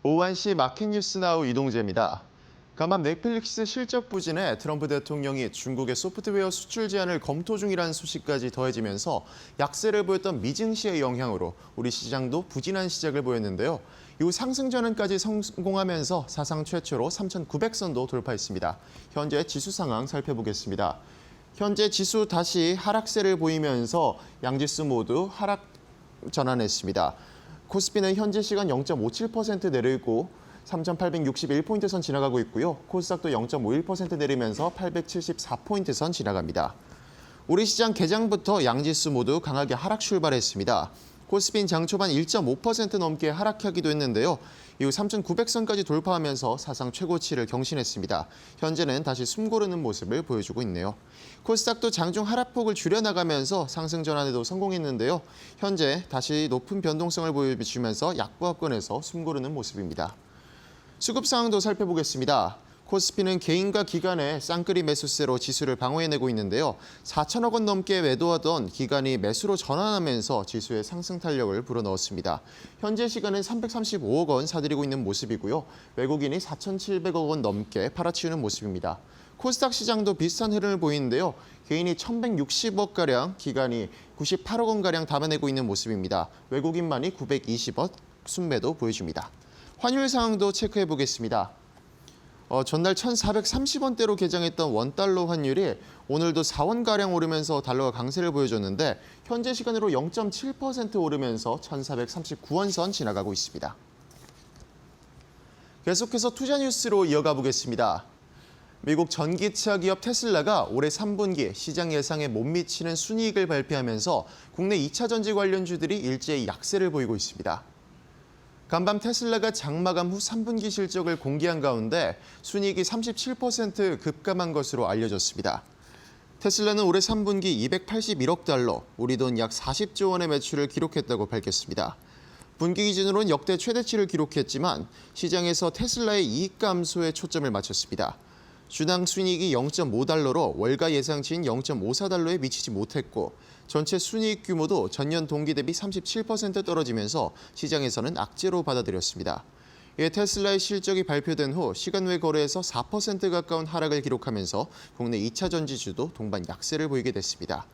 오후 1시 마켓 뉴스 나우 이동재입니다. 간밤 넷플릭스 실적 부진에 트럼프 대통령이 중국의 소프트웨어 수출 제한을 검토 중이라는 소식까지 더해지면서 약세를 보였던 미증시의 영향으로 우리 시장도 부진한 시작을 보였는데요. 이후 상승 전환까지 성공하면서 사상 최초로 3,900선도 돌파했습니다. 현재 지수 상황 살펴보겠습니다. 현재 지수 다시 하락세를 보이면서 양지수 모두 하락 전환했습니다. 코스피는 현재 시간 0.57% 내리고 3,861포인트 선 지나가고 있고요. 코스닥도 0.51% 내리면서 874포인트 선 지나갑니다. 우리 시장 개장부터 양지수 모두 강하게 하락 출발했습니다. 코스피는 장 초반 1.5% 넘게 하락하기도 했는데요. 이후 3,900선까지 돌파하면서 사상 최고치를 경신했습니다. 현재는 다시 숨고르는 모습을 보여주고 있네요. 코스닥도 장중 하락폭을 줄여나가면서 상승 전환에도 성공했는데요. 현재 다시 높은 변동성을 보여주면서 약보합권에서 숨고르는 모습입니다. 수급 상황도 살펴보겠습니다. 코스피는 개인과 기관의 쌍끌이 매수세로 지수를 방어해내고 있는데요. 4천억 원 넘게 매도하던 기관이 매수로 전환하면서 지수의 상승 탄력을 불어넣었습니다. 현재 시간은 335억 원 사들이고 있는 모습이고요. 외국인이 4,700억 원 넘게 팔아치우는 모습입니다. 코스닥 시장도 비슷한 흐름을 보이는데요. 개인이 1,160억가량, 기관이 98억 원가량 담아내고 있는 모습입니다. 외국인만이 920억 순매도 보여줍니다. 환율 상황도 체크해 보겠습니다. 전날 1,430원대로 개장했던 원달러 환율이 오늘도 4원가량 오르면서 달러가 강세를 보여줬는데 현재 시간으로 0.7% 오르면서 1,439원 선 지나가고 있습니다. 계속해서 투자 뉴스로 이어가 보겠습니다. 미국 전기차 기업 테슬라가 올해 3분기 시장 예상에 못 미치는 순이익을 발표하면서 국내 2차 전지 관련주들이 일제히 약세를 보이고 있습니다. 간밤 테슬라가 장마감 후 3분기 실적을 공개한 가운데 순이익이 37% 급감한 것으로 알려졌습니다. 테슬라는 올해 3분기 281억 달러, 우리 돈 약 40조 원의 매출을 기록했다고 밝혔습니다. 분기 기준으로는 역대 최대치를 기록했지만 시장에서 테슬라의 이익 감소에 초점을 맞췄습니다. 주당 순이익이 0.5달러로 월가 예상치인 0.54달러에 미치지 못했고 전체 순이익 규모도 전년 동기 대비 37% 떨어지면서 시장에서는 악재로 받아들였습니다. 이에 테슬라의 실적이 발표된 후 시간 외 거래에서 4% 가까운 하락을 기록하면서 국내 2차 전지주도 동반 약세를 보이게 됐습니다.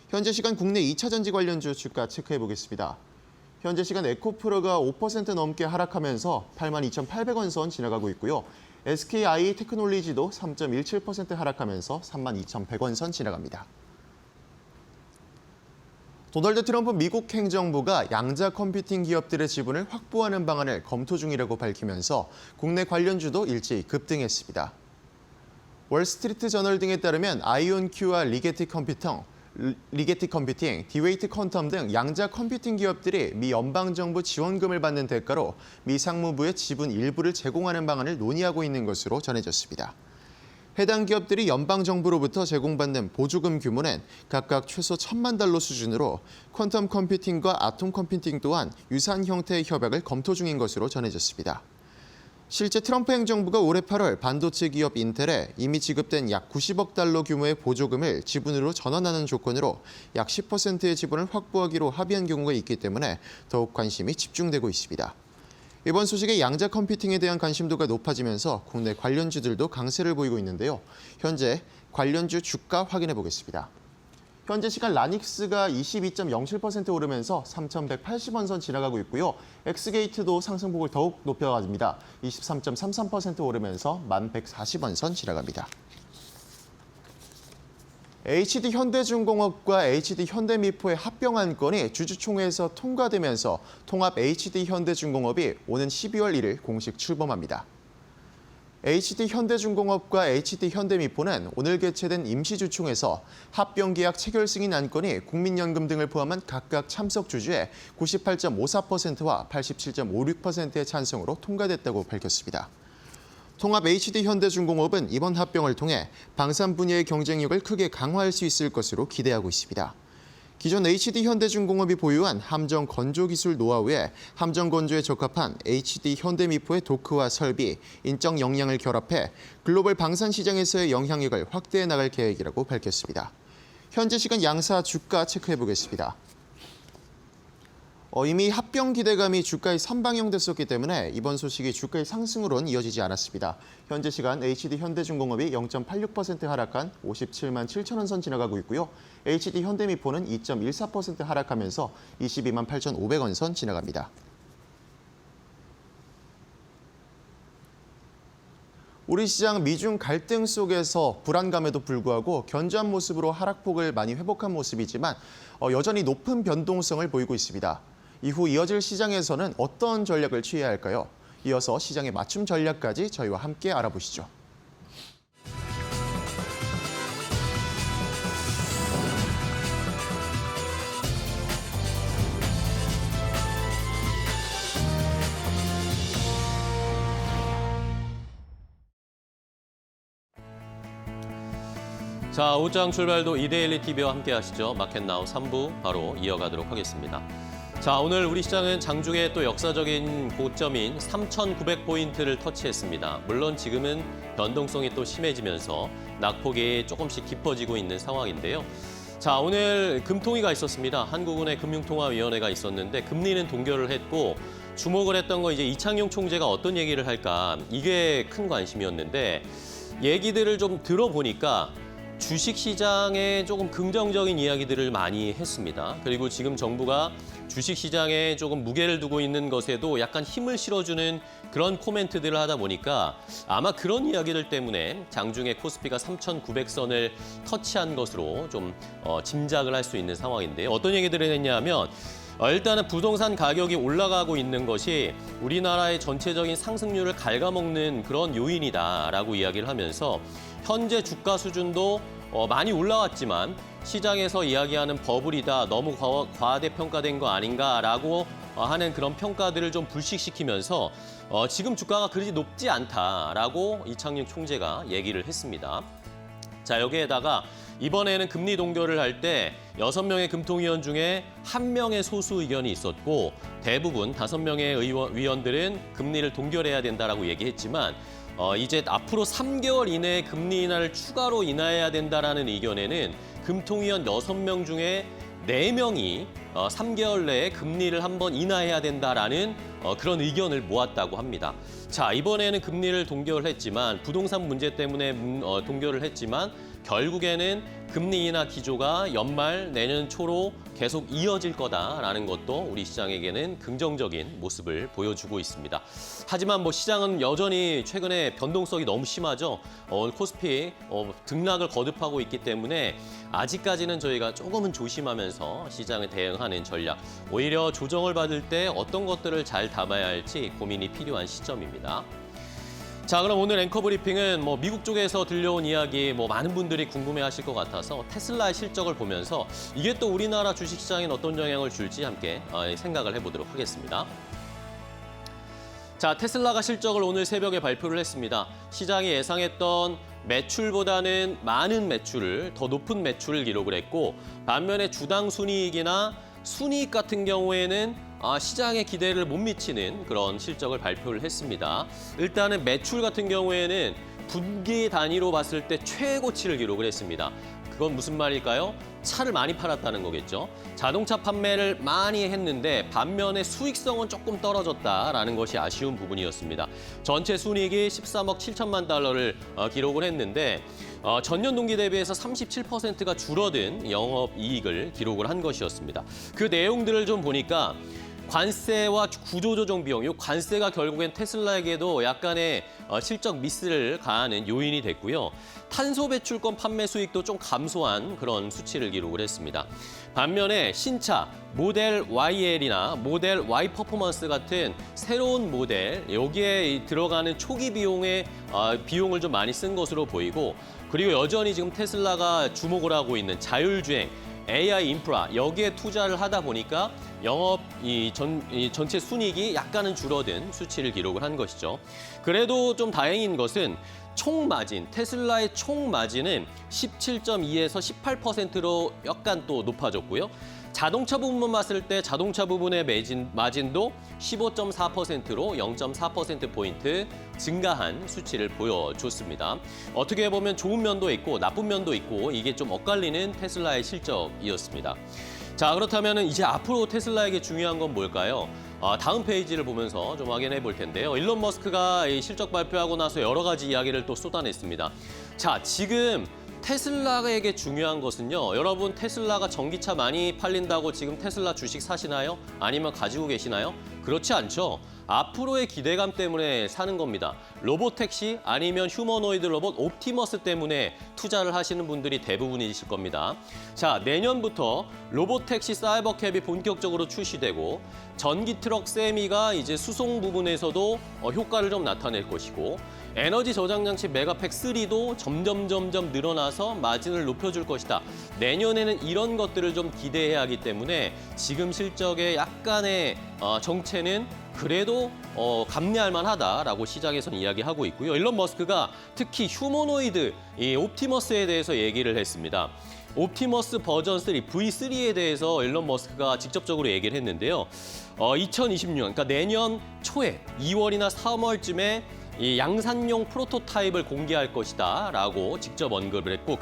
현재 시간 국내 2차 전지 관련주 주가 체크해 보겠습니다. 현재 시간 에코프로가 5% 넘게 하락하면서 82,800원 선 지나가고 있고요. SKI 테크놀리지도 3.17% 하락하면서 32,100원 선 지나갑니다. 도널드 트럼프 미국 행정부가 양자 컴퓨팅 기업들의 지분을 확보하는 방안을 검토 중이라고 밝히면서 국내 관련주도 일제히 급등했습니다. 월스트리트 저널 등에 따르면 아이온큐와 리게티 컴퓨팅, 디웨이트 퀀텀 등 양자 컴퓨팅 기업들이 미 연방정부 지원금을 받는 대가로 미 상무부에 지분 일부를 제공하는 방안을 논의하고 있는 것으로 전해졌습니다. 해당 기업들이 연방정부로부터 제공받는 보조금 규모는 각각 최소 1,000만 달러 수준으로 퀀텀 컴퓨팅과 아톰 컴퓨팅 또한 유사한 형태의 협약을 검토 중인 것으로 전해졌습니다. 실제 트럼프 행정부가 올해 8월 반도체 기업 인텔에 이미 지급된 약 90억 달러 규모의 보조금을 지분으로 전환하는 조건으로 약 10%의 지분을 확보하기로 합의한 경우가 있기 때문에 더욱 관심이 집중되고 있습니다. 이번 소식에 양자 컴퓨팅에 대한 관심도가 높아지면서 국내 관련주들도 강세를 보이고 있는데요. 현재 관련주 주가 확인해 보겠습니다. 현재 시간 라닉스가 22.07% 오르면서 3,180원 선 지나가고 있고요. 엑스게이트도 상승폭을 더욱 높여갑니다. 23.33% 오르면서 1,140원 선 지나갑니다. HD현대중공업과 HD현대미포의 합병 안건이 주주총회에서 통과되면서 통합 HD현대중공업이 오는 12월 1일 공식 출범합니다. HD현대중공업과 HD현대미포는 오늘 개최된 임시주총에서 합병계약 체결 승인 안건이 국민연금 등을 포함한 각각 참석 주주의 98.54%와 87.56%의 찬성으로 통과됐다고 밝혔습니다. 통합 HD현대중공업은 이번 합병을 통해 방산 분야의 경쟁력을 크게 강화할 수 있을 것으로 기대하고 있습니다. 기존 HD현대중공업이 보유한 함정 건조 기술 노하우에 함정 건조에 적합한 HD현대미포의 도크와 설비, 인적 역량을 결합해 글로벌 방산 시장에서의 영향력을 확대해 나갈 계획이라고 밝혔습니다. 현재 시간 양사 주가 체크해 보겠습니다. 이미 합병 기대감이 주가에 선방영됐었기 때문에 이번 소식이 주가의 상승으로는 이어지지 않았습니다. 현재 시간 HD 현대중공업이 0.86% 하락한 57만 7천 원 선 지나가고 있고요. HD 현대미포는 2.14% 하락하면서 22만 8,500원 선 지나갑니다. 우리 시장 미중 갈등 속에서 불안감에도 불구하고 견조한 모습으로 하락폭을 많이 회복한 모습이지만 여전히 높은 변동성을 보이고 있습니다. 이후 이어질 시장에서는 어떤 전략을 취해야 할까요? 이어서 시장의 맞춤 전략까지 저희와 함께 알아보시죠. 자, 오장 출발도 이데일리 TV와 함께 하시죠. 마켓나우 3부 바로 이어가도록 하겠습니다. 자, 오늘 우리 시장은 장중에 또 역사적인 고점인 3,900포인트를 터치했습니다. 물론 지금은 변동성이 또 심해지면서 낙폭이 조금씩 깊어지고 있는 상황인데요. 자, 오늘 금통위가 있었습니다. 한국은행 금융통화위원회가 있었는데 금리는 동결을 했고 주목을 했던 거 이제 이창용 총재가 어떤 얘기를 할까 이게 큰 관심이었는데 얘기들을 좀 들어보니까 주식시장에 조금 긍정적인 이야기들을 많이 했습니다. 그리고 지금 정부가 주식시장에 조금 무게를 두고 있는 것에도 약간 힘을 실어주는 그런 코멘트들을 하다 보니까 아마 그런 이야기들 때문에 장중에 코스피가 3,900선을 터치한 것으로 좀 짐작을 할 수 있는 상황인데요. 어떤 얘기들을 했냐면 일단은 부동산 가격이 올라가고 있는 것이 우리나라의 전체적인 상승률을 갉아먹는 그런 요인이다라고 이야기를 하면서 현재 주가 수준도 많이 올라왔지만 시장에서 이야기하는 버블이다, 너무 과대평가된 거 아닌가라고 하는 그런 평가들을 좀 불식시키면서 지금 주가가 그리 높지 않다라고 이창용 총재가 얘기를 했습니다. 자, 여기에다가 이번에는 금리 동결을 할 때 6명의 금통위원 중에 1명의 소수 의견이 있었고 대부분 5명의 위원들은 금리를 동결해야 된다라고 얘기했지만 이제 앞으로 3개월 이내에 금리 인하를 추가로 인하해야 된다라는 의견에는 금통위원 6명 중에 4명이 3개월 내에 금리를 한번 인하해야 된다라는 그런 의견을 모았다고 합니다. 자, 이번에는 금리를 동결했지만 부동산 문제 때문에 동결을 했지만 결국에는 금리 인하 기조가 연말 내년 초로 계속 이어질 거다라는 것도 우리 시장에게는 긍정적인 모습을 보여주고 있습니다. 하지만 뭐 시장은 여전히 최근에 변동성이 너무 심하죠. 코스피 등락을 거듭하고 있기 때문에 아직까지는 저희가 조금은 조심하면서 시장에 대응하는 전략, 오히려 조정을 받을 때 어떤 것들을 잘 담아야 할지 고민이 필요한 시점입니다. 자, 그럼 오늘 앵커 브리핑은 미국 쪽에서 들려온 이야기 많은 분들이 궁금해하실 것 같아서 테슬라의 실적을 보면서 이게 또 우리나라 주식시장에 어떤 영향을 줄지 함께 생각을 해보도록 하겠습니다. 자, 테슬라가 실적을 오늘 새벽에 발표를 했습니다. 시장이 예상했던 매출보다는 많은 매출을, 더 높은 매출을 기록을 했고 반면에 주당 순이익이나 순이익 같은 경우에는 시장의 기대를 못 미치는 그런 실적을 발표를 했습니다. 일단은 매출 같은 경우에는 분기 단위로 봤을 때 최고치를 기록을 했습니다. 그건 무슨 말일까요? 차를 많이 팔았다는 거겠죠. 자동차 판매를 많이 했는데 반면에 수익성은 조금 떨어졌다라는 것이 아쉬운 부분이었습니다. 전체 순이익이 13억 7천만 달러를 기록을 했는데 전년 동기 대비해서 37%가 줄어든 영업이익을 기록을 한 것이었습니다. 그 내용들을 좀 보니까 관세와 구조조정 비용, 이 관세가 결국엔 테슬라에게도 약간의 실적 미스를 가하는 요인이 됐고요. 탄소 배출권 판매 수익도 좀 감소한 그런 수치를 기록을 했습니다. 반면에 신차, 모델 YL이나 모델 Y 퍼포먼스 같은 새로운 모델, 여기에 들어가는 초기 비용에 비용을 좀 많이 쓴 것으로 보이고 그리고 여전히 지금 테슬라가 주목을 하고 있는 자율주행, AI 인프라 여기에 투자를 하다 보니까 영업 전체 순이익이 약간은 줄어든 수치를 기록을 한 것이죠. 그래도 좀 다행인 것은 총 마진, 테슬라의 총 마진은 17.2에서 18%로 약간 또 높아졌고요. 자동차 부분만 봤을 때 자동차 부분의 마진도 15.4%로 0.4%포인트 증가한 수치를 보여줬습니다. 어떻게 보면 좋은 면도 있고 나쁜 면도 있고 이게 좀 엇갈리는 테슬라의 실적이었습니다. 자, 그렇다면 이제 앞으로 테슬라에게 중요한 건 뭘까요? 다음 페이지를 보면서 좀 확인해 볼 텐데요. 일론 머스크가 이 실적 발표하고 나서 여러 가지 이야기를 또 쏟아냈습니다. 자, 지금 테슬라에게 중요한 것은요. 여러분 테슬라가 전기차 많이 팔린다고 지금 테슬라 주식 사시나요? 아니면 가지고 계시나요? 그렇지 않죠. 앞으로의 기대감 때문에 사는 겁니다. 로보택시 아니면 휴머노이드 로봇 옵티머스 때문에 투자를 하시는 분들이 대부분이실 겁니다. 자, 내년부터 로보택시 사이버캡이 본격적으로 출시되고 전기 트럭 세미가 이제 수송 부분에서도 효과를 좀 나타낼 것이고 에너지 저장 장치 메가팩 3도 점점 늘어나서 마진을 높여줄 것이다. 내년에는 이런 것들을 좀 기대해야 하기 때문에 지금 실적의 약간의 정체는 그래도 감내할 만하다라고 시장에서는 이야기하고 있고요. 일론 머스크가 특히 휴머노이드 이 옵티머스에 대해서 얘기를 했습니다. 옵티머스 버전 3, V3에 대해서 일론 머스크가 직접적으로 얘기를 했는데요. 2026년, 그러니까 내년 초에 2월이나 3월쯤에 이 양산용 프로토타입을 공개할 것이다 라고 직접 언급을 했고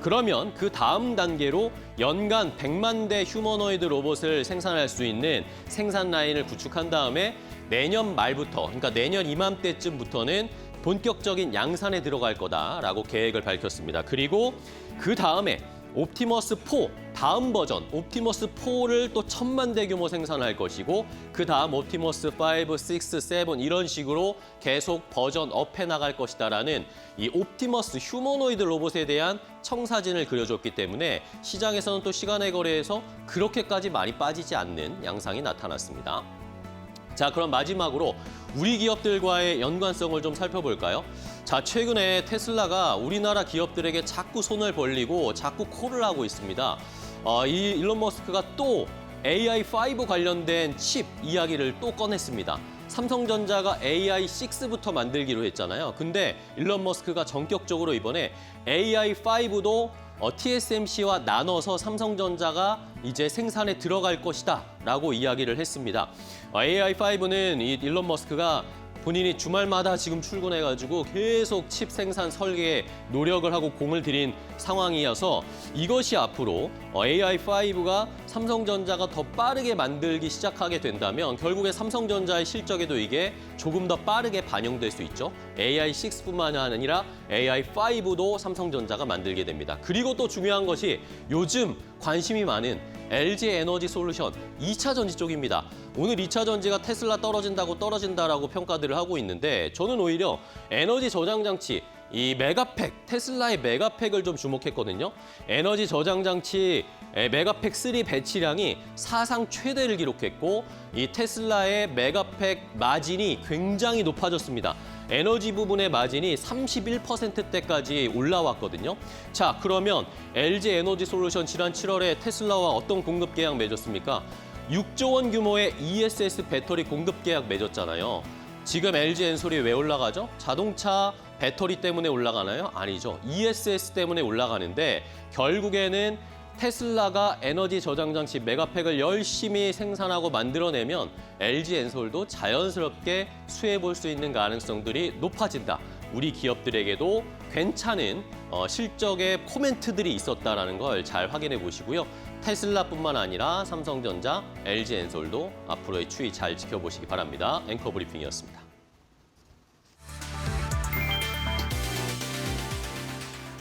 그러면 그 다음 단계로 연간 100만 대 휴머노이드 로봇을 생산할 수 있는 생산 라인을 구축한 다음에 내년 말부터, 그러니까 내년 이맘때쯤부터는 본격적인 양산에 들어갈 거다라고 계획을 밝혔습니다. 그리고 그 다음에 옵티머스 4, 다음 버전 옵티머스 4를 또 1000만 대 규모 생산할 것이고 그 다음 옵티머스 5, 6, 7 이런 식으로 계속 버전 업해 나갈 것이다라는 이 옵티머스 휴머노이드 로봇에 대한 청사진을 그려줬기 때문에 시장에서는 또 시간의 거래에서 그렇게까지 많이 빠지지 않는 양상이 나타났습니다. 자, 그럼 마지막으로 우리 기업들과의 연관성을 좀 살펴볼까요? 자, 최근에 테슬라가 우리나라 기업들에게 자꾸 손을 벌리고 자꾸 콜을 하고 있습니다. 이 일론 머스크가 또 AI5 관련된 칩 이야기를 또 꺼냈습니다. 삼성전자가 AI6부터 만들기로 했잖아요. 근데 일론 머스크가 전격적으로 이번에 AI5도 TSMC와 나눠서 삼성전자가 이제 생산에 들어갈 것이다 라고 이야기를 했습니다. AI5는 이 일론 머스크가 본인이 주말마다 지금 출근해가지고 계속 칩 생산 설계에 노력을 하고 공을 들인 상황이어서 이것이 앞으로 AI5가 삼성전자가 더 빠르게 만들기 시작하게 된다면 결국에 삼성전자의 실적에도 이게 조금 더 빠르게 반영될 수 있죠. AI6뿐만 아니라 AI5도 삼성전자가 만들게 됩니다. 그리고 또 중요한 것이 요즘 관심이 많은 LG 에너지 솔루션 2차 전지 쪽입니다. 오늘 2차 전지가 테슬라 떨어진다라고 평가들을 하고 있는데 저는 오히려 에너지 저장 장치 이 메가팩, 테슬라의 메가팩을 좀 주목했거든요. 에너지 저장 장치 메가팩 3 배치량이 사상 최대를 기록했고 이 테슬라의 메가팩 마진이 굉장히 높아졌습니다. 에너지 부분의 마진이 31%대까지 올라왔거든요. 자, 그러면 LG 에너지 솔루션 지난 7월에 테슬라와 어떤 공급 계약 맺었습니까? 6조 원 규모의 ESS 배터리 공급 계약 맺었잖아요. 지금 LG 엔솔이 왜 올라가죠? 자동차 배터리 때문에 올라가나요? 아니죠. ESS 때문에 올라가는데 결국에는 테슬라가 에너지 저장 장치 메가팩을 열심히 생산하고 만들어내면 LG 엔솔도 자연스럽게 수혜해 볼 수 있는 가능성들이 높아진다. 우리 기업들에게도 괜찮은 실적의 코멘트들이 있었다는 걸 잘 확인해 보시고요. 테슬라뿐만 아니라 삼성전자, LG 엔솔도 앞으로의 추이 잘 지켜보시기 바랍니다. 앵커 브리핑이었습니다.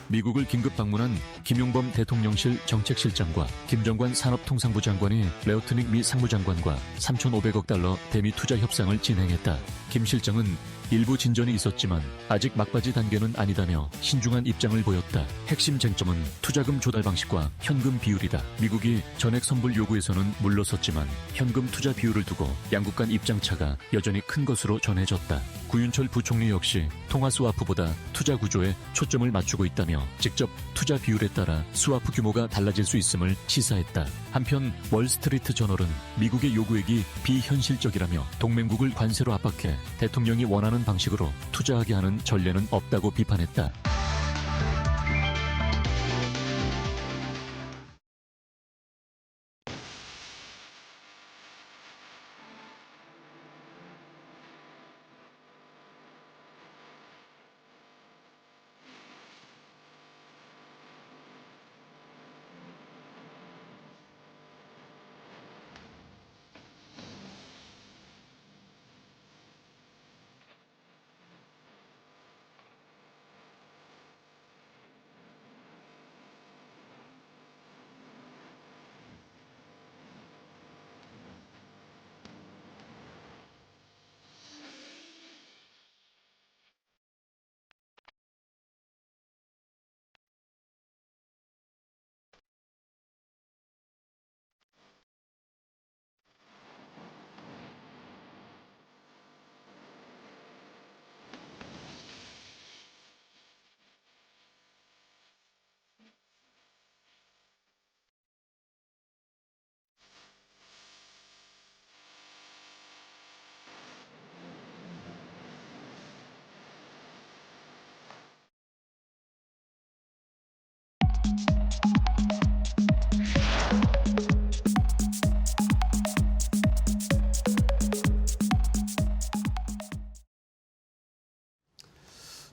미국을 긴급 방문한 김용범 대통령실 정책실장과 김정관 산업통상부 장관이 레오트닉 미 상무장관과 3,500억 달러 대미 투자 협상을 진행했다. 김 실장은 일부 진전이 있었지만 아직 막바지 단계는 아니다며 신중한 입장을 보였다. 핵심 쟁점은 투자금 조달 방식과 현금 비율이다. 미국이 전액 선불 요구에서는 물러섰지만 현금 투자 비율을 두고 양국 간 입장차가 여전히 큰 것으로 전해졌다. 구윤철 부총리 역시 통화 스와프보다 투자 구조에 초점을 맞추고 있다며 직접 투자 비율에 따라 스와프 규모가 달라질 수 있음을 시사했다. 한편 월스트리트 저널은 미국의 요구액이 비현실적이라며 동맹국을 관세로 압박해 대통령이 원하는 방식으로 투자하게 하는 전례는 없다고 비판했다.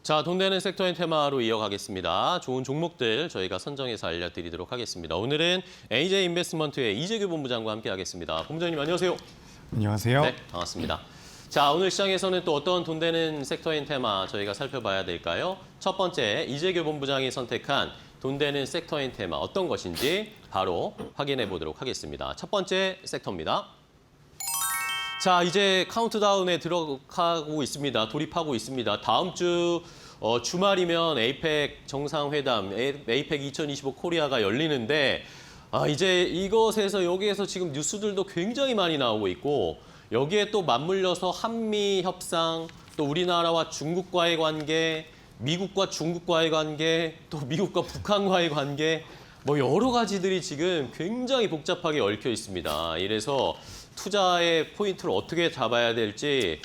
자, 돈 되는 섹터인 테마로 이어가겠습니다. 좋은 종목들 저희가 선정해서 알려드리도록 하겠습니다. 오늘은 AJ 인베스트먼트의 이재규 본부장과 함께하겠습니다. 본부장님 안녕하세요. 안녕하세요. 네, 반갑습니다. 자, 오늘 시장에서는 또 어떤 돈 되는 섹터인 테마 저희가 살펴봐야 될까요? 첫 번째, 이재규 본부장이 선택한 돈 되는 섹터인 테마 어떤 것인지 바로 확인해 보도록 하겠습니다. 첫 번째 섹터입니다. 자, 이제 카운트다운에 들어가고 있습니다. 돌입하고 있습니다. 다음 주 주말이면 에이펙 정상회담, 에이펙 2025 코리아가 열리는데 이제 이것에서 여기에서 지금 뉴스들도 굉장히 많이 나오고 있고 여기에 또 맞물려서 한미 협상, 또 우리나라와 중국과의 관계, 미국과 중국과의 관계, 또 미국과 북한과의 관계 뭐 여러 가지들이 지금 굉장히 복잡하게 얽혀 있습니다. 이래서 투자의 포인트를 어떻게 잡아야 될지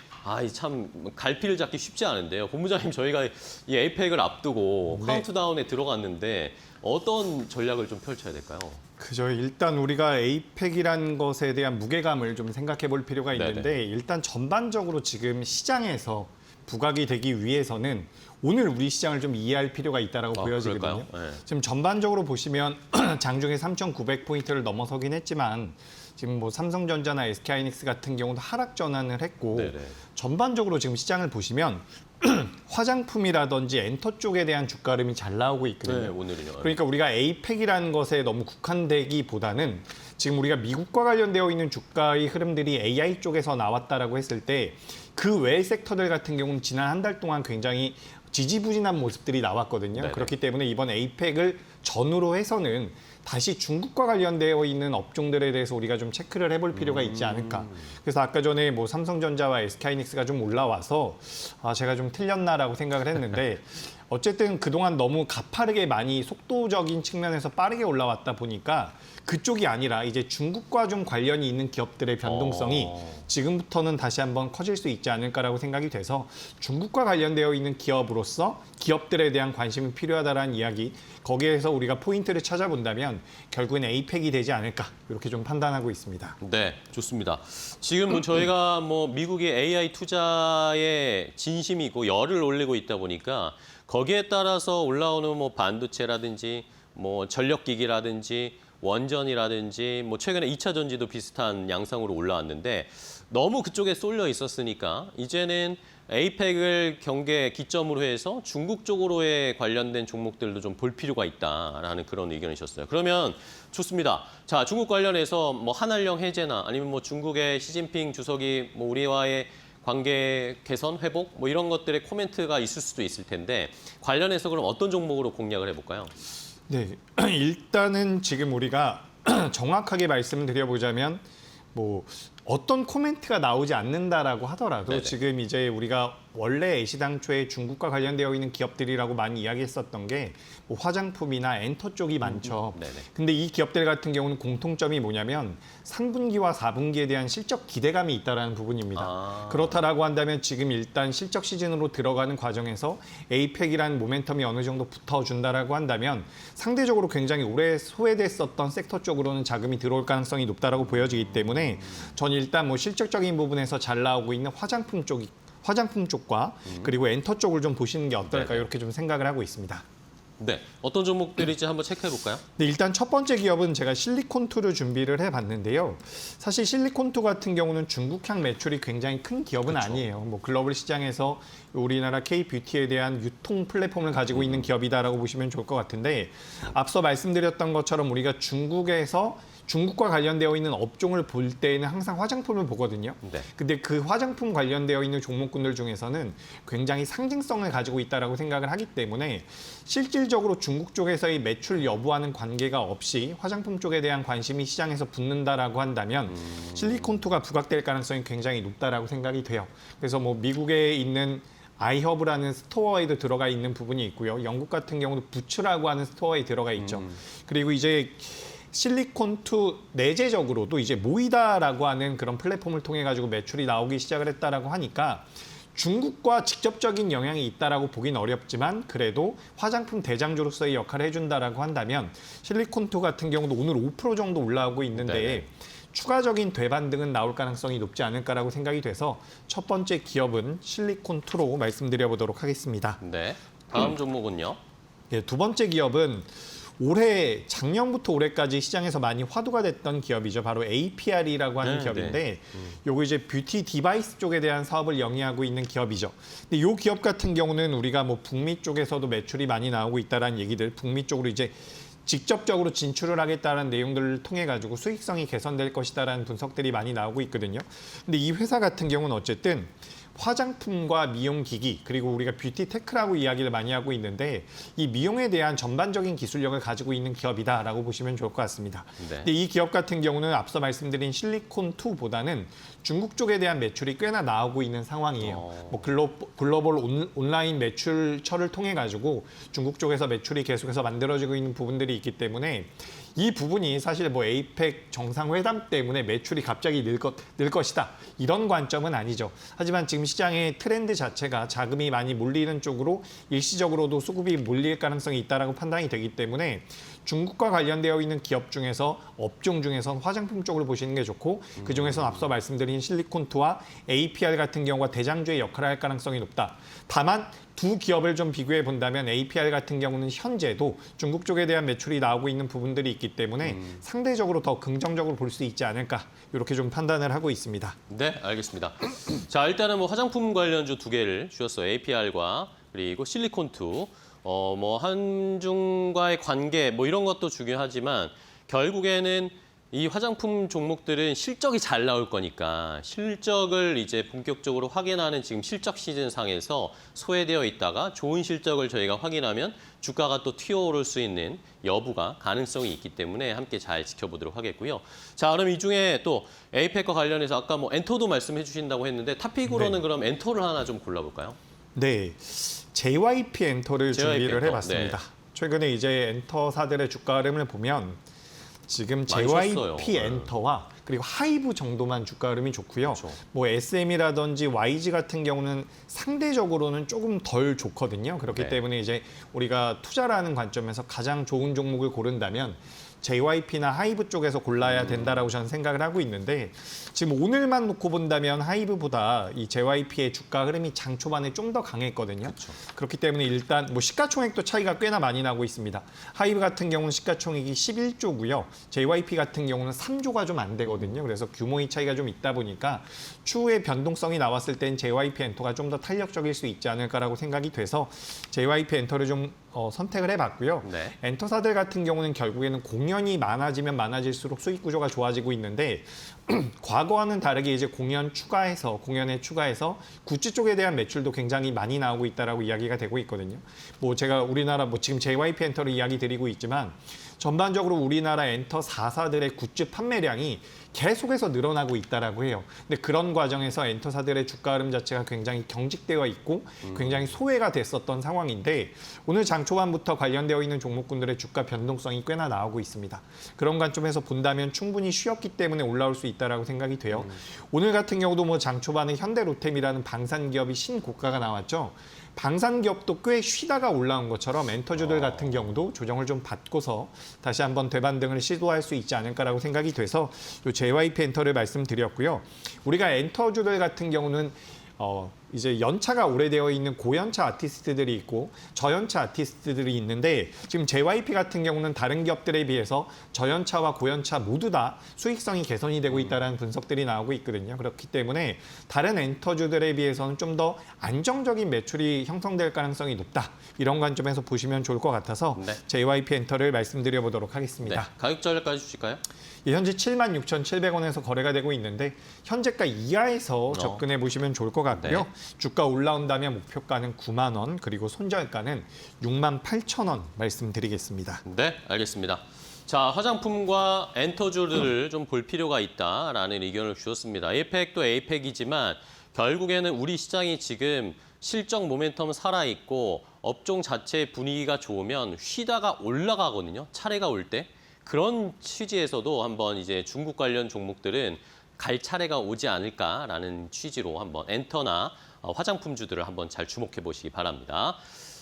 참 갈피를 잡기 쉽지 않은데요. 본부장님, 저희가 이 에이펙을 앞두고 카운트다운에 들어갔는데 어떤 전략을 좀 펼쳐야 될까요? 그죠. 일단 우리가 에이펙이라는 것에 대한 무게감을 좀 생각해 볼 필요가 있는데 일단 전반적으로 지금 시장에서 부각이 되기 위해서는 오늘 우리 시장을 좀 이해할 필요가 있다고 보여지거든요. 네. 지금 전반적으로 보시면 장중에 3,900포인트를 넘어서긴 했지만 지금 뭐 삼성전자나 SK하이닉스 같은 경우도 하락 전환을 했고 네네. 전반적으로 지금 시장을 보시면 화장품이라든지 엔터 쪽에 대한 주가 흐름이 잘 나오고 있거든요. 네, 오늘은요. 그러니까 우리가 에이펙이라는 것에 너무 국한되기보다는 지금 우리가 미국과 관련되어 있는 주가의 흐름들이 AI 쪽에서 나왔다라고 했을 때 그 외의 섹터들 같은 경우는 지난 한 달 동안 굉장히 지지부진한 모습들이 나왔거든요. 네네. 그렇기 때문에 이번 에이펙을 전후로 해서는 다시 중국과 관련되어 있는 업종들에 대해서 우리가 좀 체크를 해볼 필요가 있지 않을까. 그래서 아까 전에 뭐 삼성전자와 SK하이닉스가 좀 올라와서 제가 좀 틀렸나라고 생각을 했는데 어쨌든 그동안 너무 가파르게 많이 속도적인 측면에서 빠르게 올라왔다 보니까 그쪽이 아니라 이제 중국과 좀 관련이 있는 기업들의 변동성이 지금부터는 다시 한번 커질 수 있지 않을까라고 생각이 돼서 중국과 관련되어 있는 기업으로서 기업들에 대한 관심이 필요하다라는 이야기, 거기에서 우리가 포인트를 찾아본다면 결국엔 에이펙이 되지 않을까 이렇게 좀 판단하고 있습니다. 네, 좋습니다. 지금 저희가 미국의 AI 투자에 진심이 있고 열을 올리고 있다 보니까 거기에 따라서 올라오는 반도체라든지 전력기기라든지 원전이라든지 최근에 2차 전지도 비슷한 양상으로 올라왔는데 너무 그쪽에 쏠려 있었으니까 이제는 에이펙을 경계 기점으로 해서 중국 쪽으로의 관련된 종목들도 좀 볼 필요가 있다라는 그런 의견이셨어요. 그러면 좋습니다. 자, 중국 관련해서 한한령 해제나 아니면 중국의 시진핑 주석이 우리와의 관계 개선, 회복 이런 것들의 코멘트가 있을 수도 있을 텐데 관련해서 그럼 어떤 종목으로 공략을 해볼까요? 네, 일단은 지금 우리가 정확하게 말씀을 드려보자면 어떤 코멘트가 나오지 않는다라고 하더라도 네네. 지금 이제 우리가 원래 애시당초에 중국과 관련되어 있는 기업들이라고 많이 이야기했었던 게 화장품이나 엔터 쪽이 많죠. 네네. 근데 이 기업들 같은 경우는 공통점이 뭐냐면 3분기와 4분기에 대한 실적 기대감이 있다는 부분입니다. 그렇다라고 한다면 지금 일단 실적 시즌으로 들어가는 과정에서 에이펙이라는 모멘텀이 어느 정도 붙어준다라고 한다면 상대적으로 굉장히 오래 소외됐었던 섹터 쪽으로는 자금이 들어올 가능성이 높다라고 보여지기 때문에 전 일단 실적적인 부분에서 잘 나오고 있는 화장품 쪽과 그리고 엔터 쪽을 좀 보시는 게 어떨까 이렇게 좀 생각을 하고 있습니다. 네, 어떤 종목들인지 한번 체크해 볼까요? 네, 일단 첫 번째 기업은 제가 실리콘투를 준비를 해봤는데요. 사실 실리콘투 같은 경우는 중국향 매출이 굉장히 큰 기업은 아니에요. 글로벌 시장에서 우리나라 K-뷰티에 대한 유통 플랫폼을 가지고 있는 기업이다라고 보시면 좋을 것 같은데 앞서 말씀드렸던 것처럼 우리가 중국과 관련되어 있는 업종을 볼 때에는 항상 화장품을 보거든요. 네. 근데 그 화장품 관련되어 있는 종목군들 중에서는 굉장히 상징성을 가지고 있다라고 생각을 하기 때문에 실질적으로 중국 쪽에서의 매출 여부와는 관계가 없이 화장품 쪽에 대한 관심이 시장에서 붙는다라고 한다면 실리콘투가 부각될 가능성이 굉장히 높다라고 생각이 돼요. 그래서 미국에 있는 아이허브라는 스토어에도 들어가 있는 부분이 있고요. 영국 같은 경우도 부츠라고 하는 스토어에 들어가 있죠. 그리고 이제 실리콘투 내재적으로도 이제 모이다라고 하는 그런 플랫폼을 통해 가지고 매출이 나오기 시작을 했다라고 하니까 중국과 직접적인 영향이 있다라고 보긴 어렵지만 그래도 화장품 대장주로서의 역할을 해준다라고 한다면 실리콘투 같은 경우도 오늘 5% 정도 올라오고 있는데 네네. 추가적인 되반등은 나올 가능성이 높지 않을까라고 생각이 돼서 첫 번째 기업은 실리콘2로 말씀드려 보도록 하겠습니다. 네. 다음 종목은요. 예, 두 번째 기업은 올해 작년부터 올해까지 시장에서 많이 화두가 됐던 기업이죠. 바로 APR이라고 하는 네, 기업인데 요거 이제 뷰티 디바이스 쪽에 대한 사업을 영위하고 있는 기업이죠. 근데 요 기업 같은 경우는 우리가 뭐 북미 쪽에서도 매출이 많이 나오고 있다라는 얘기들, 북미 쪽으로 이제 직접적으로 진출을 하겠다는 내용들을 통해 가지고 수익성이 개선될 것이다라는 분석들이 많이 나오고 있거든요. 근데 이 회사 같은 경우는 어쨌든 화장품과 미용기기 그리고 우리가 뷰티 테크라고 이야기를 많이 하고 있는데 이 미용에 대한 전반적인 기술력을 가지고 있는 기업이다라고 보시면 좋을 것 같습니다. 네. 근데 이 기업 같은 경우는 앞서 말씀드린 실리콘2보다는 중국 쪽에 대한 매출이 꽤나 나오고 있는 상황이에요. 뭐 글로벌 온라인 매출처를 통해 가지고 중국 쪽에서 매출이 계속해서 만들어지고 있는 부분들이 있기 때문에 이 부분이 사실 뭐 에이펙 정상회담 때문에 매출이 갑자기 늘 것이다. 이런 관점은 아니죠. 하지만 지금 시장의 트렌드 자체가 자금이 많이 몰리는 쪽으로 일시적으로도 수급이 몰릴 가능성이 있다라고 판단이 되기 때문에 중국과 관련되어 있는 기업 중에서 업종 중에선 화장품 쪽을 보시는 게 좋고 그중에서 앞서 말씀드린 실리콘2와 APR 같은 경우가 대장주의 역할을 할 가능성이 높다. 다만 두 기업을 좀 비교해 본다면 APR 같은 경우는 현재도 중국 쪽에 대한 매출이 나오고 있는 부분들이 있기 때문에 상대적으로 더 긍정적으로 볼 수 있지 않을까 이렇게 좀 판단을 하고 있습니다. 네, 알겠습니다. 자, 일단은 뭐 화장품 관련주 두 개를 주셨어요. APR과 그리고 실리콘2. 뭐 한중과의 관계 뭐 이런 것도 중요하지만 결국에는 이 화장품 종목들은 실적이 잘 나올 거니까 실적을 이제 본격적으로 확인하는 지금 실적 시즌 상에서 소외되어 있다가 좋은 실적을 저희가 확인하면 주가가 또 튀어오를 수 있는 여부가 가능성이 있기 때문에 함께 잘 지켜보도록 하겠고요. 자, 그럼 이 중에 또 에이펙과 관련해서 아까 뭐 엔터도 말씀해 주신다고 했는데 탑픽으로는 그럼 엔터를 하나 좀 골라볼까요? 네, JYP 엔터를 준비를 엔터, 해봤습니다. 최근에 이제 엔터사들의 주가 흐름을 보면 지금 많이 JYP 쳤어요. 엔터와 그리고 하이브 정도만 주가 흐름이 좋고요. 그렇죠. 뭐 SM이라든지 YG 같은 경우는 상대적으로는 조금 덜 좋거든요. 그렇기 네. 때문에 이제 우리가 투자라는 관점에서 가장 좋은 종목을 고른다면 JYP나 하이브 쪽에서 골라야 된다라고 저는 생각을 하고 있는데 지금 오늘만 놓고 본다면 하이브보다 이 JYP의 주가 흐름이 장 초반에 좀 더 강했거든요. 그렇기 때문에 일단 뭐 시가총액도 차이가 꽤나 많이 나고 있습니다. 하이브 같은 경우는 시가총액이 11조고요. JYP 같은 경우는 3조가 좀 안 되거든요. 그래서 규모의 차이가 좀 있다 보니까 추후에 변동성이 나왔을 땐 JYP 엔터가 좀 더 탄력적일 수 있지 않을까라고 생각이 돼서 JYP 엔터를 좀 선택을 해봤고요. 네. 엔터사들 같은 경우는 결국에는 공연이 많아지면 많아질수록 수익 구조가 좋아지고 있는데 과거와는 다르게 이제 공연에 추가해서 굿즈 쪽에 대한 매출도 굉장히 많이 나오고 있다라고 이야기가 되고 있거든요. 뭐 제가 우리나라 뭐 지금 JYP 엔터를 이야기 드리고 있지만 전반적으로 우리나라 엔터 4사들의 굿즈 판매량이 계속해서 늘어나고 있다라고 해요. 근데 그런 과정에서 엔터사들의 주가 흐름 자체가 굉장히 경직되어 있고 굉장히 소외가 됐었던 상황인데 오늘 장 초반부터 관련되어 있는 종목군들의 주가 변동성이 꽤나 나오고 있습니다. 그런 관점에서 본다면 충분히 쉬었기 때문에 올라올 수 있다라고 생각이 돼요. 오늘 같은 경우도 뭐 장 초반에 현대로템이라는 방산 기업이 신고가가 나왔죠. 방산 기업도 꽤 쉬다가 올라온 것처럼 엔터주들 같은 경우도 조정을 좀 받고서 다시 한번 되반등을 시도할 수 있지 않을까라고 생각이 돼서 요 JYP 엔터를 말씀드렸고요. 우리가 엔터주들 같은 경우는 이제 연차가 오래되어 있는 고연차 아티스트들이 있고 저연차 아티스트들이 있는데 지금 JYP 같은 경우는 다른 기업들에 비해서 저연차와 고연차 모두 다 수익성이 개선이 되고 있다는 분석들이 나오고 있거든요. 그렇기 때문에 다른 엔터주들에 비해서는 좀 더 안정적인 매출이 형성될 가능성이 높다. 이런 관점에서 보시면 좋을 것 같아서 네. JYP 엔터를 말씀드려 보도록 네. 하겠습니다. 가격 전략까지 주실까요? 예, 현재 76,700원에서 거래가 되고 있는데 현재가 이하에서 접근해 보시면 좋을 것 같고요. 네. 주가 올라온다면 목표가는 9만 원 그리고 손절가는 6만 8천 원 말씀드리겠습니다. 네, 알겠습니다. 자, 화장품과 엔터주들을 좀 볼 필요가 있다라는 의견을 주셨습니다. 에이펙도 에이펙이지만 결국에는 우리 시장이 지금 실적 모멘텀 살아있고 업종 자체의 분위기가 좋으면 쉬다가 올라가거든요. 차례가 올 때. 그런 취지에서도 한번 이제 중국 관련 종목들은 갈 차례가 오지 않을까라는 취지로 한번 엔터나 화장품주들을 한번 잘 주목해 보시기 바랍니다.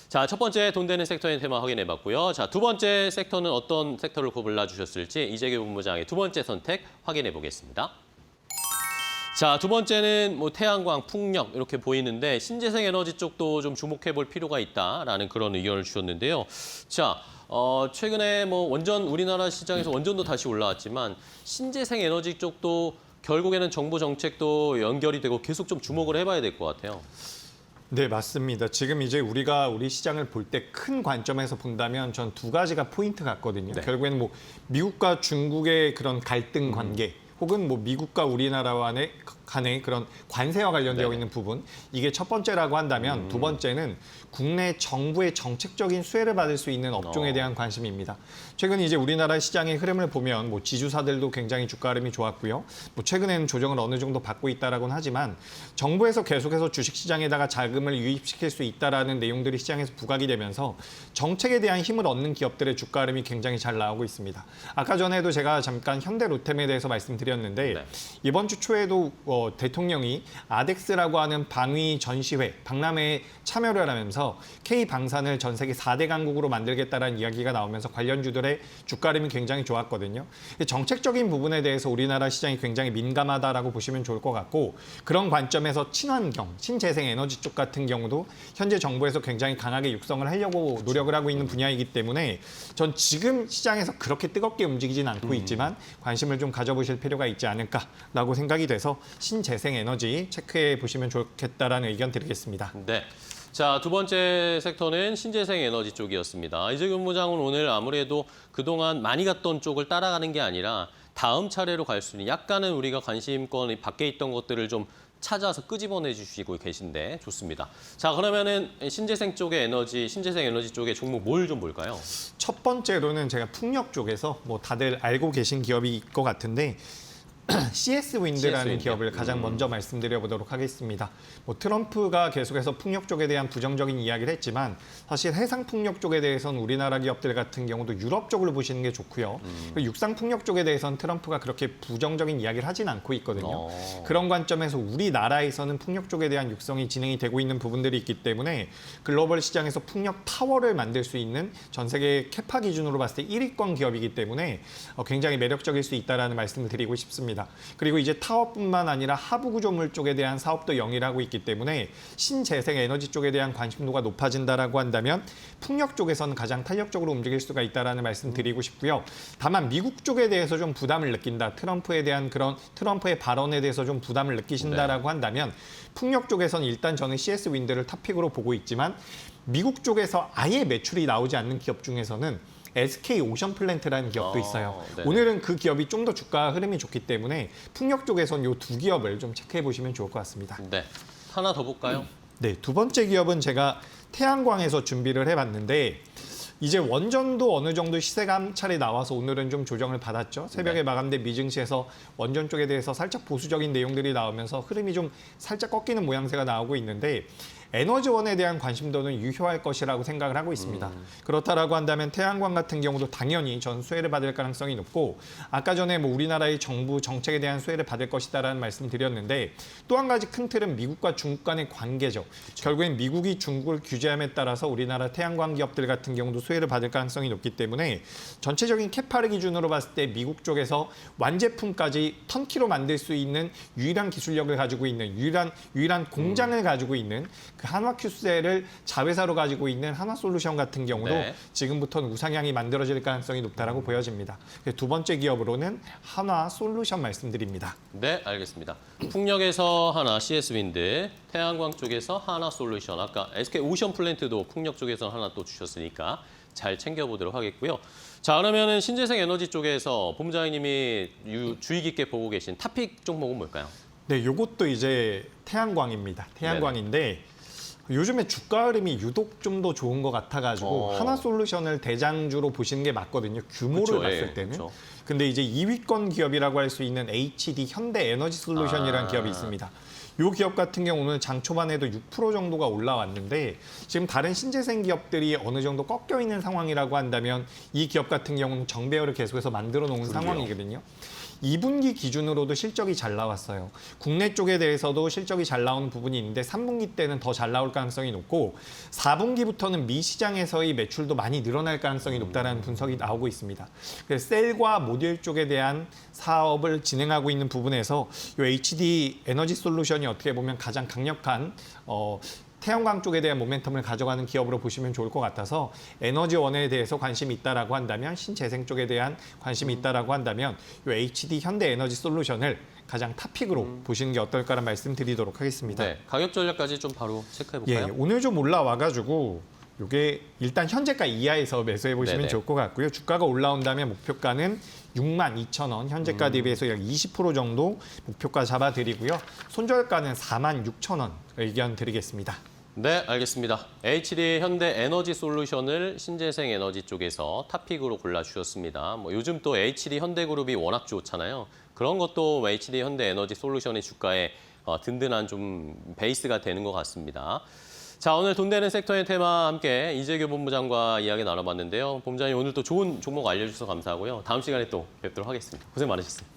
자, 자, 첫 번째 돈 되는 섹터의 테마 확인해봤고요. 자, 두 번째 섹터는 어떤 섹터를 골라주셨을지 이재규 본부장의 두 번째 선택 확인해보겠습니다. 자, 두 번째는 뭐 태양광, 풍력 이렇게 보이는데 신재생 에너지 쪽도 좀 주목해볼 필요가 있다라는 그런 의견을 주셨는데요. 자, 최근에 뭐 우리나라 시장에서 원전도 다시 올라왔지만 신재생 에너지 쪽도 결국에는 정부 정책도 연결이 되고 계속 좀 주목을 해봐야 될 것 같아요. 네, 맞습니다. 지금 이제 우리가 우리 시장을 볼 때 큰 관점에서 본다면 전 두 가지가 포인트 같거든요. 네. 결국에는 뭐 미국과 중국의 그런 갈등 관계 혹은 뭐 미국과 우리나라 간의 그런 관세와 관련되어 네. 있는 부분, 이게 첫 번째라고 한다면 두 번째는 국내 정부의 정책적인 수혜를 받을 수 있는 업종에 대한 관심입니다. 최근 이제 우리나라 시장의 흐름을 보면 뭐 지주사들도 굉장히 주가 흐름이 좋았고요. 뭐 최근에는 조정을 어느 정도 받고 있다라고는 하지만 정부에서 계속해서 주식시장에다가 자금을 유입시킬 수 있다라는 내용들이 시장에서 부각이 되면서 정책에 대한 힘을 얻는 기업들의 주가 흐름이 굉장히 잘 나오고 있습니다. 아까 전에도 제가 잠깐 현대 로템에 대해서 말씀드렸는데 네. 이번 주 초에도 대통령이 아덱스라고 하는 방위 전시회, 박람회에 참여를 하면서 K방산을 전 세계 4대 강국으로 만들겠다라는 이야기가 나오면서 관련주들의 주가 흐름이 굉장히 좋았거든요. 정책적인 부분에 대해서 우리나라 시장이 굉장히 민감하다라고 보시면 좋을 것 같고, 그런 관점에서 친환경, 신재생 에너지 쪽 같은 경우도 현재 정부에서 굉장히 강하게 육성을 하려고 노력을 하고 있는 분야이기 때문에 전 지금 시장에서 그렇게 뜨겁게 움직이진 않고 있지만 관심을 좀 가져보실 필요가 있지 않을까라고 생각이 돼서 신재생 에너지 체크해 보시면 좋겠다라는 의견 드리겠습니다. 네. 자, 두 번째 섹터는 신재생 에너지 쪽이었습니다. 이재규 본부장은 오늘 아무래도 그동안 많이 갔던 쪽을 따라가는 게 아니라 다음 차례로 갈 수 있는 약간은 우리가 관심권이 밖에 있던 것들을 좀 찾아서 끄집어내 주시고 계신데 좋습니다. 자, 그러면은 신재생 에너지 쪽의 종목 뭘 좀 볼까요? 첫 번째로는 제가 풍력 쪽에서 뭐 다들 알고 계신 기업이 있을 것 같은데 CS 윈드라는 윈드. 기업을 가장 먼저 말씀드려 보도록 하겠습니다. 뭐 트럼프가 계속해서 풍력 쪽에 대한 부정적인 이야기를 했지만 사실 해상 풍력 쪽에 대해서는 우리나라 기업들 같은 경우도 유럽 쪽으로 보시는 게 좋고요. 그리고 육상 풍력 쪽에 대해서는 트럼프가 그렇게 부정적인 이야기를 하진 않고 있거든요. 그런 관점에서 우리나라에서는 풍력 쪽에 대한 육성이 진행이 되고 있는 부분들이 있기 때문에 글로벌 시장에서 풍력 타워를 만들 수 있는 전 세계 캐파 기준으로 봤을 때 1위권 기업이기 때문에 굉장히 매력적일 수 있다는 말씀을 드리고 싶습니다. 그리고 이제 타워뿐만 아니라 하부 구조물 쪽에 대한 사업도 영위하고 있기 때문에 신재생 에너지 쪽에 대한 관심도가 높아진다라고 한다면 풍력 쪽에서는 가장 탄력적으로 움직일 수가 있다라는 말씀 드리고 싶고요. 다만 미국 쪽에 대해서 좀 부담을 느낀다. 트럼프에 대한 그런 트럼프의 발언에 대해서 좀 부담을 느끼신다라고 한다면 풍력 쪽에서는 일단 저는 CS 윈드를 탑픽으로 보고 있지만 미국 쪽에서 아예 매출이 나오지 않는 기업 중에서는 SK 오션 플랜트라는 기업도 있어요. 네네. 오늘은 그 기업이 좀 더 주가 흐름이 좋기 때문에 풍력 쪽에서는 이 두 기업을 좀 체크해 보시면 좋을 것 같습니다. 네. 하나 더 볼까요? 네, 두 번째 기업은 제가 태양광에서 준비를 해봤는데 이제 원전도 어느 정도 시세가 한 차례 나와서 오늘은 좀 조정을 받았죠. 새벽에 네. 마감된 미증시에서 원전 쪽에 대해서 살짝 보수적인 내용들이 나오면서 흐름이 좀 살짝 꺾이는 모양새가 나오고 있는데 에너지원에 대한 관심도는 유효할 것이라고 생각을 하고 있습니다. 그렇다라고 한다면 태양광 같은 경우도 당연히 전 수혜를 받을 가능성이 높고 아까 전에 뭐 우리나라의 정부 정책에 대한 수혜를 받을 것이다라는 말씀 드렸는데 또 한 가지 큰 틀은 미국과 중국 간의 관계죠. 결국엔 미국이 중국을 규제함에 따라서 우리나라 태양광 기업들 같은 경우도 수혜를 받을 가능성이 높기 때문에 전체적인 캐파를 기준으로 봤을 때 미국 쪽에서 완제품까지 턴키로 만들 수 있는 유일한 기술력을 가지고 있는 유일한 공장을 가지고 있는 그 한화큐셀을 자회사로 가지고 있는 한화솔루션 같은 경우도 네. 지금부터는 우상향이 만들어질 가능성이 높다라고 보여집니다. 두 번째 기업으로는 한화솔루션 말씀드립니다. 네, 알겠습니다. 풍력에서 하나, CS 윈드, 태양광 쪽에서 하나 솔루션, 아까 SK 오션 플랜트도 풍력 쪽에서 하나 또 주셨으니까 잘 챙겨보도록 하겠고요. 자, 그러면은 신재생 에너지 쪽에서 본부장님이 주의 깊게 보고 계신 탑픽 종목은 뭘까요? 네, 요것도 이제 태양광입니다. 태양광인데 요즘에 주가 흐름이 유독 좀 더 좋은 것 같아가지고 하나솔루션을 대장주로 보시는 게 맞거든요. 규모를 그쵸, 봤을 예, 때는. 그쵸. 근데 이제 2위권 기업이라고 할 수 있는 HD 현대에너지솔루션이라는 기업이 있습니다. 이 기업 같은 경우는 장 초반에도 6% 정도가 올라왔는데 지금 다른 신재생 기업들이 어느 정도 꺾여 있는 상황이라고 한다면 이 기업 같은 경우는 정배열을 계속해서 만들어 놓은 상황이거든요. 2분기 기준으로도 실적이 잘 나왔어요. 국내 쪽에 대해서도 실적이 잘 나오는 부분이 있는데 3분기 때는 더 잘 나올 가능성이 높고 4분기부터는 미 시장에서의 매출도 많이 늘어날 가능성이 높다는 분석이 나오고 있습니다. 그래서 셀과 모듈 쪽에 대한 사업을 진행하고 있는 부분에서 이 HD 에너지 솔루션이 어떻게 보면 가장 강력한 태양광 쪽에 대한 모멘텀을 가져가는 기업으로 보시면 좋을 것 같아서 에너지원에 대해서 관심이 있다라고 한다면 신재생 쪽에 대한 관심이 있다라고 한다면 이 HD 현대 에너지 솔루션을 가장 탑픽으로 보시는 게 어떨까라는 말씀드리도록 하겠습니다. 네, 가격 전략까지 좀 바로 체크해 예, 볼까요? 오늘 좀 올라와가지고 이게 일단 현재가 이하에서 매수해 보시면 네네. 좋을 것 같고요. 주가가 올라온다면 목표가는 62,000원, 현재가 대비해서 약 20% 정도 목표가 잡아드리고요. 손절가는 46,000원 의견 드리겠습니다. 네, 알겠습니다. HD 현대 에너지 솔루션을 신재생 에너지 쪽에서 탑픽으로 골라주셨습니다. 요즘 또 HD 현대그룹이 워낙 좋잖아요. 그런 것도 HD 현대 에너지 솔루션의 주가에 든든한 좀 베이스가 되는 것 같습니다. 자, 오늘 돈 되는 섹터의 테마 함께 이재규 본부장과 이야기 나눠봤는데요. 본부장님 오늘 또 좋은 종목 알려주셔서 감사하고요. 다음 시간에 또 뵙도록 하겠습니다. 고생 많으셨습니다.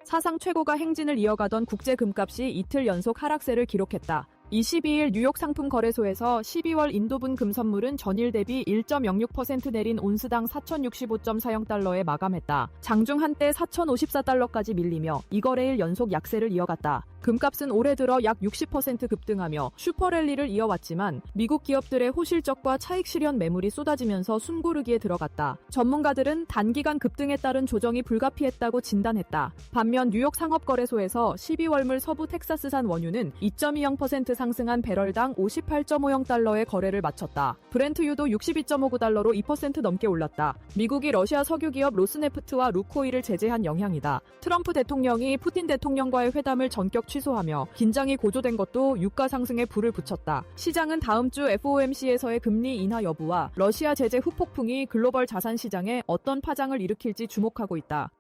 사상 최고가 행진을 이어가던 국제 금값이 이틀 연속 하락세를 기록했다. 22일 뉴욕 상품거래소에서 12월 인도분 금 선물은 전일 대비 1.06% 내린 온스당 4,065.40달러에 마감했다. 장중 한때 4,054달러까지 밀리며 이 거래일 연속 약세를 이어갔다. 금값은 올해 들어 약 60% 급등하며 슈퍼랠리를 이어왔지만 미국 기업들의 호실적과 차익 실현 매물이 쏟아지면서 숨고르기에 들어갔다. 전문가들은 단기간 급등에 따른 조정이 불가피했다고 진단했다. 반면 뉴욕 상업거래소에서 12월물 서부 텍사스산 원유는 2.20% 상승한 배럴당 58.50달러의 거래를 마쳤다. 브렌트유도 62.59달러로 2% 넘게 올랐다. 미국이 러시아 석유기업 로스네프트와 루코일을 제재한 영향이다. 트럼프 대통령이 푸틴 대통령과의 회담을 전격 취소하며 긴장이 고조된 것도 유가 상승에 불을 붙였다. 시장은 다음 주 FOMC에서의 금리 인하 여부와 러시아 제재 후폭풍이 글로벌 자산 시장에 어떤 파장을 일으킬지 주목하고 있다.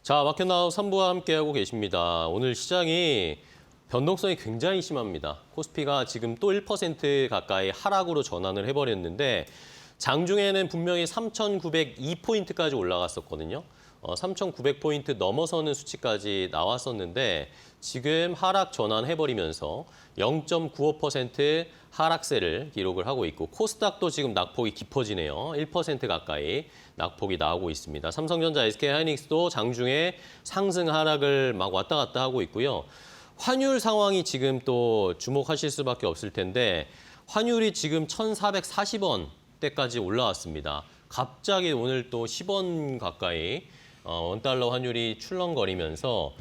자, 마켓나우 3부와 함께하고 계십니다. 오늘 시장이 변동성이 굉장히 심합니다. 코스피가 지금 또 1% 가까이 하락으로 전환을 해버렸는데 장중에는 분명히 3,902포인트까지 올라갔었거든요. 3,900포인트 넘어서는 수치까지 나왔었는데 지금 하락 전환해버리면서 0.95% 하락세를 기록을 하고 있고 코스닥도 지금 낙폭이 깊어지네요. 1% 가까이 낙폭이 나오고 있습니다. 삼성전자, SK하이닉스도 장중에 상승 하락을 막 왔다 갔다 하고 있고요. 환율 상황이 지금 또 주목하실 수밖에 없을 텐데 환율이 지금 1,440원대까지 올라왔습니다. 갑자기 오늘 또 10원 가까이 원달러 환율이 출렁거리면서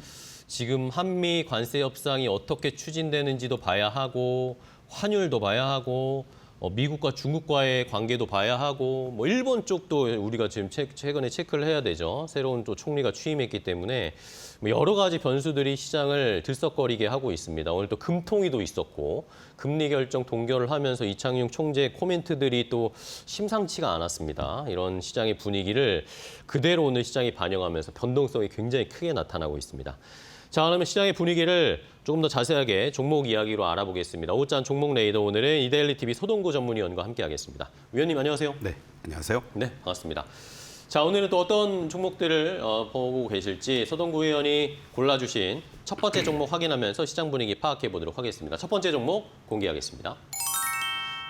지금 한미 관세 협상이 어떻게 추진되는지도 봐야 하고 환율도 봐야 하고 미국과 중국과의 관계도 봐야 하고 일본 쪽도 우리가 지금 최근에 체크를 해야 되죠. 새로운 또 총리가 취임했기 때문에 뭐 여러 가지 변수들이 시장을 들썩거리게 하고 있습니다. 오늘 또 금통위도 있었고 금리 결정 동결을 하면서 이창용 총재의 코멘트들이 또 심상치가 않았습니다. 이런 시장의 분위기를 그대로 오늘 시장이 반영하면서 변동성이 굉장히 크게 나타나고 있습니다. 자, 그러면 시장의 분위기를 조금 더 자세하게 종목 이야기로 알아보겠습니다. 오짠 종목 레이더 오늘은 이데일리 TV 소동구 전문위원과 함께하겠습니다. 위원님 안녕하세요. 네, 안녕하세요. 네, 반갑습니다. 자, 오늘은 또 어떤 종목들을 보고 계실지 소동구 의원이 골라주신 첫 번째 종목 확인하면서 시장 분위기 파악해 보도록 하겠습니다. 첫 번째 종목 공개하겠습니다.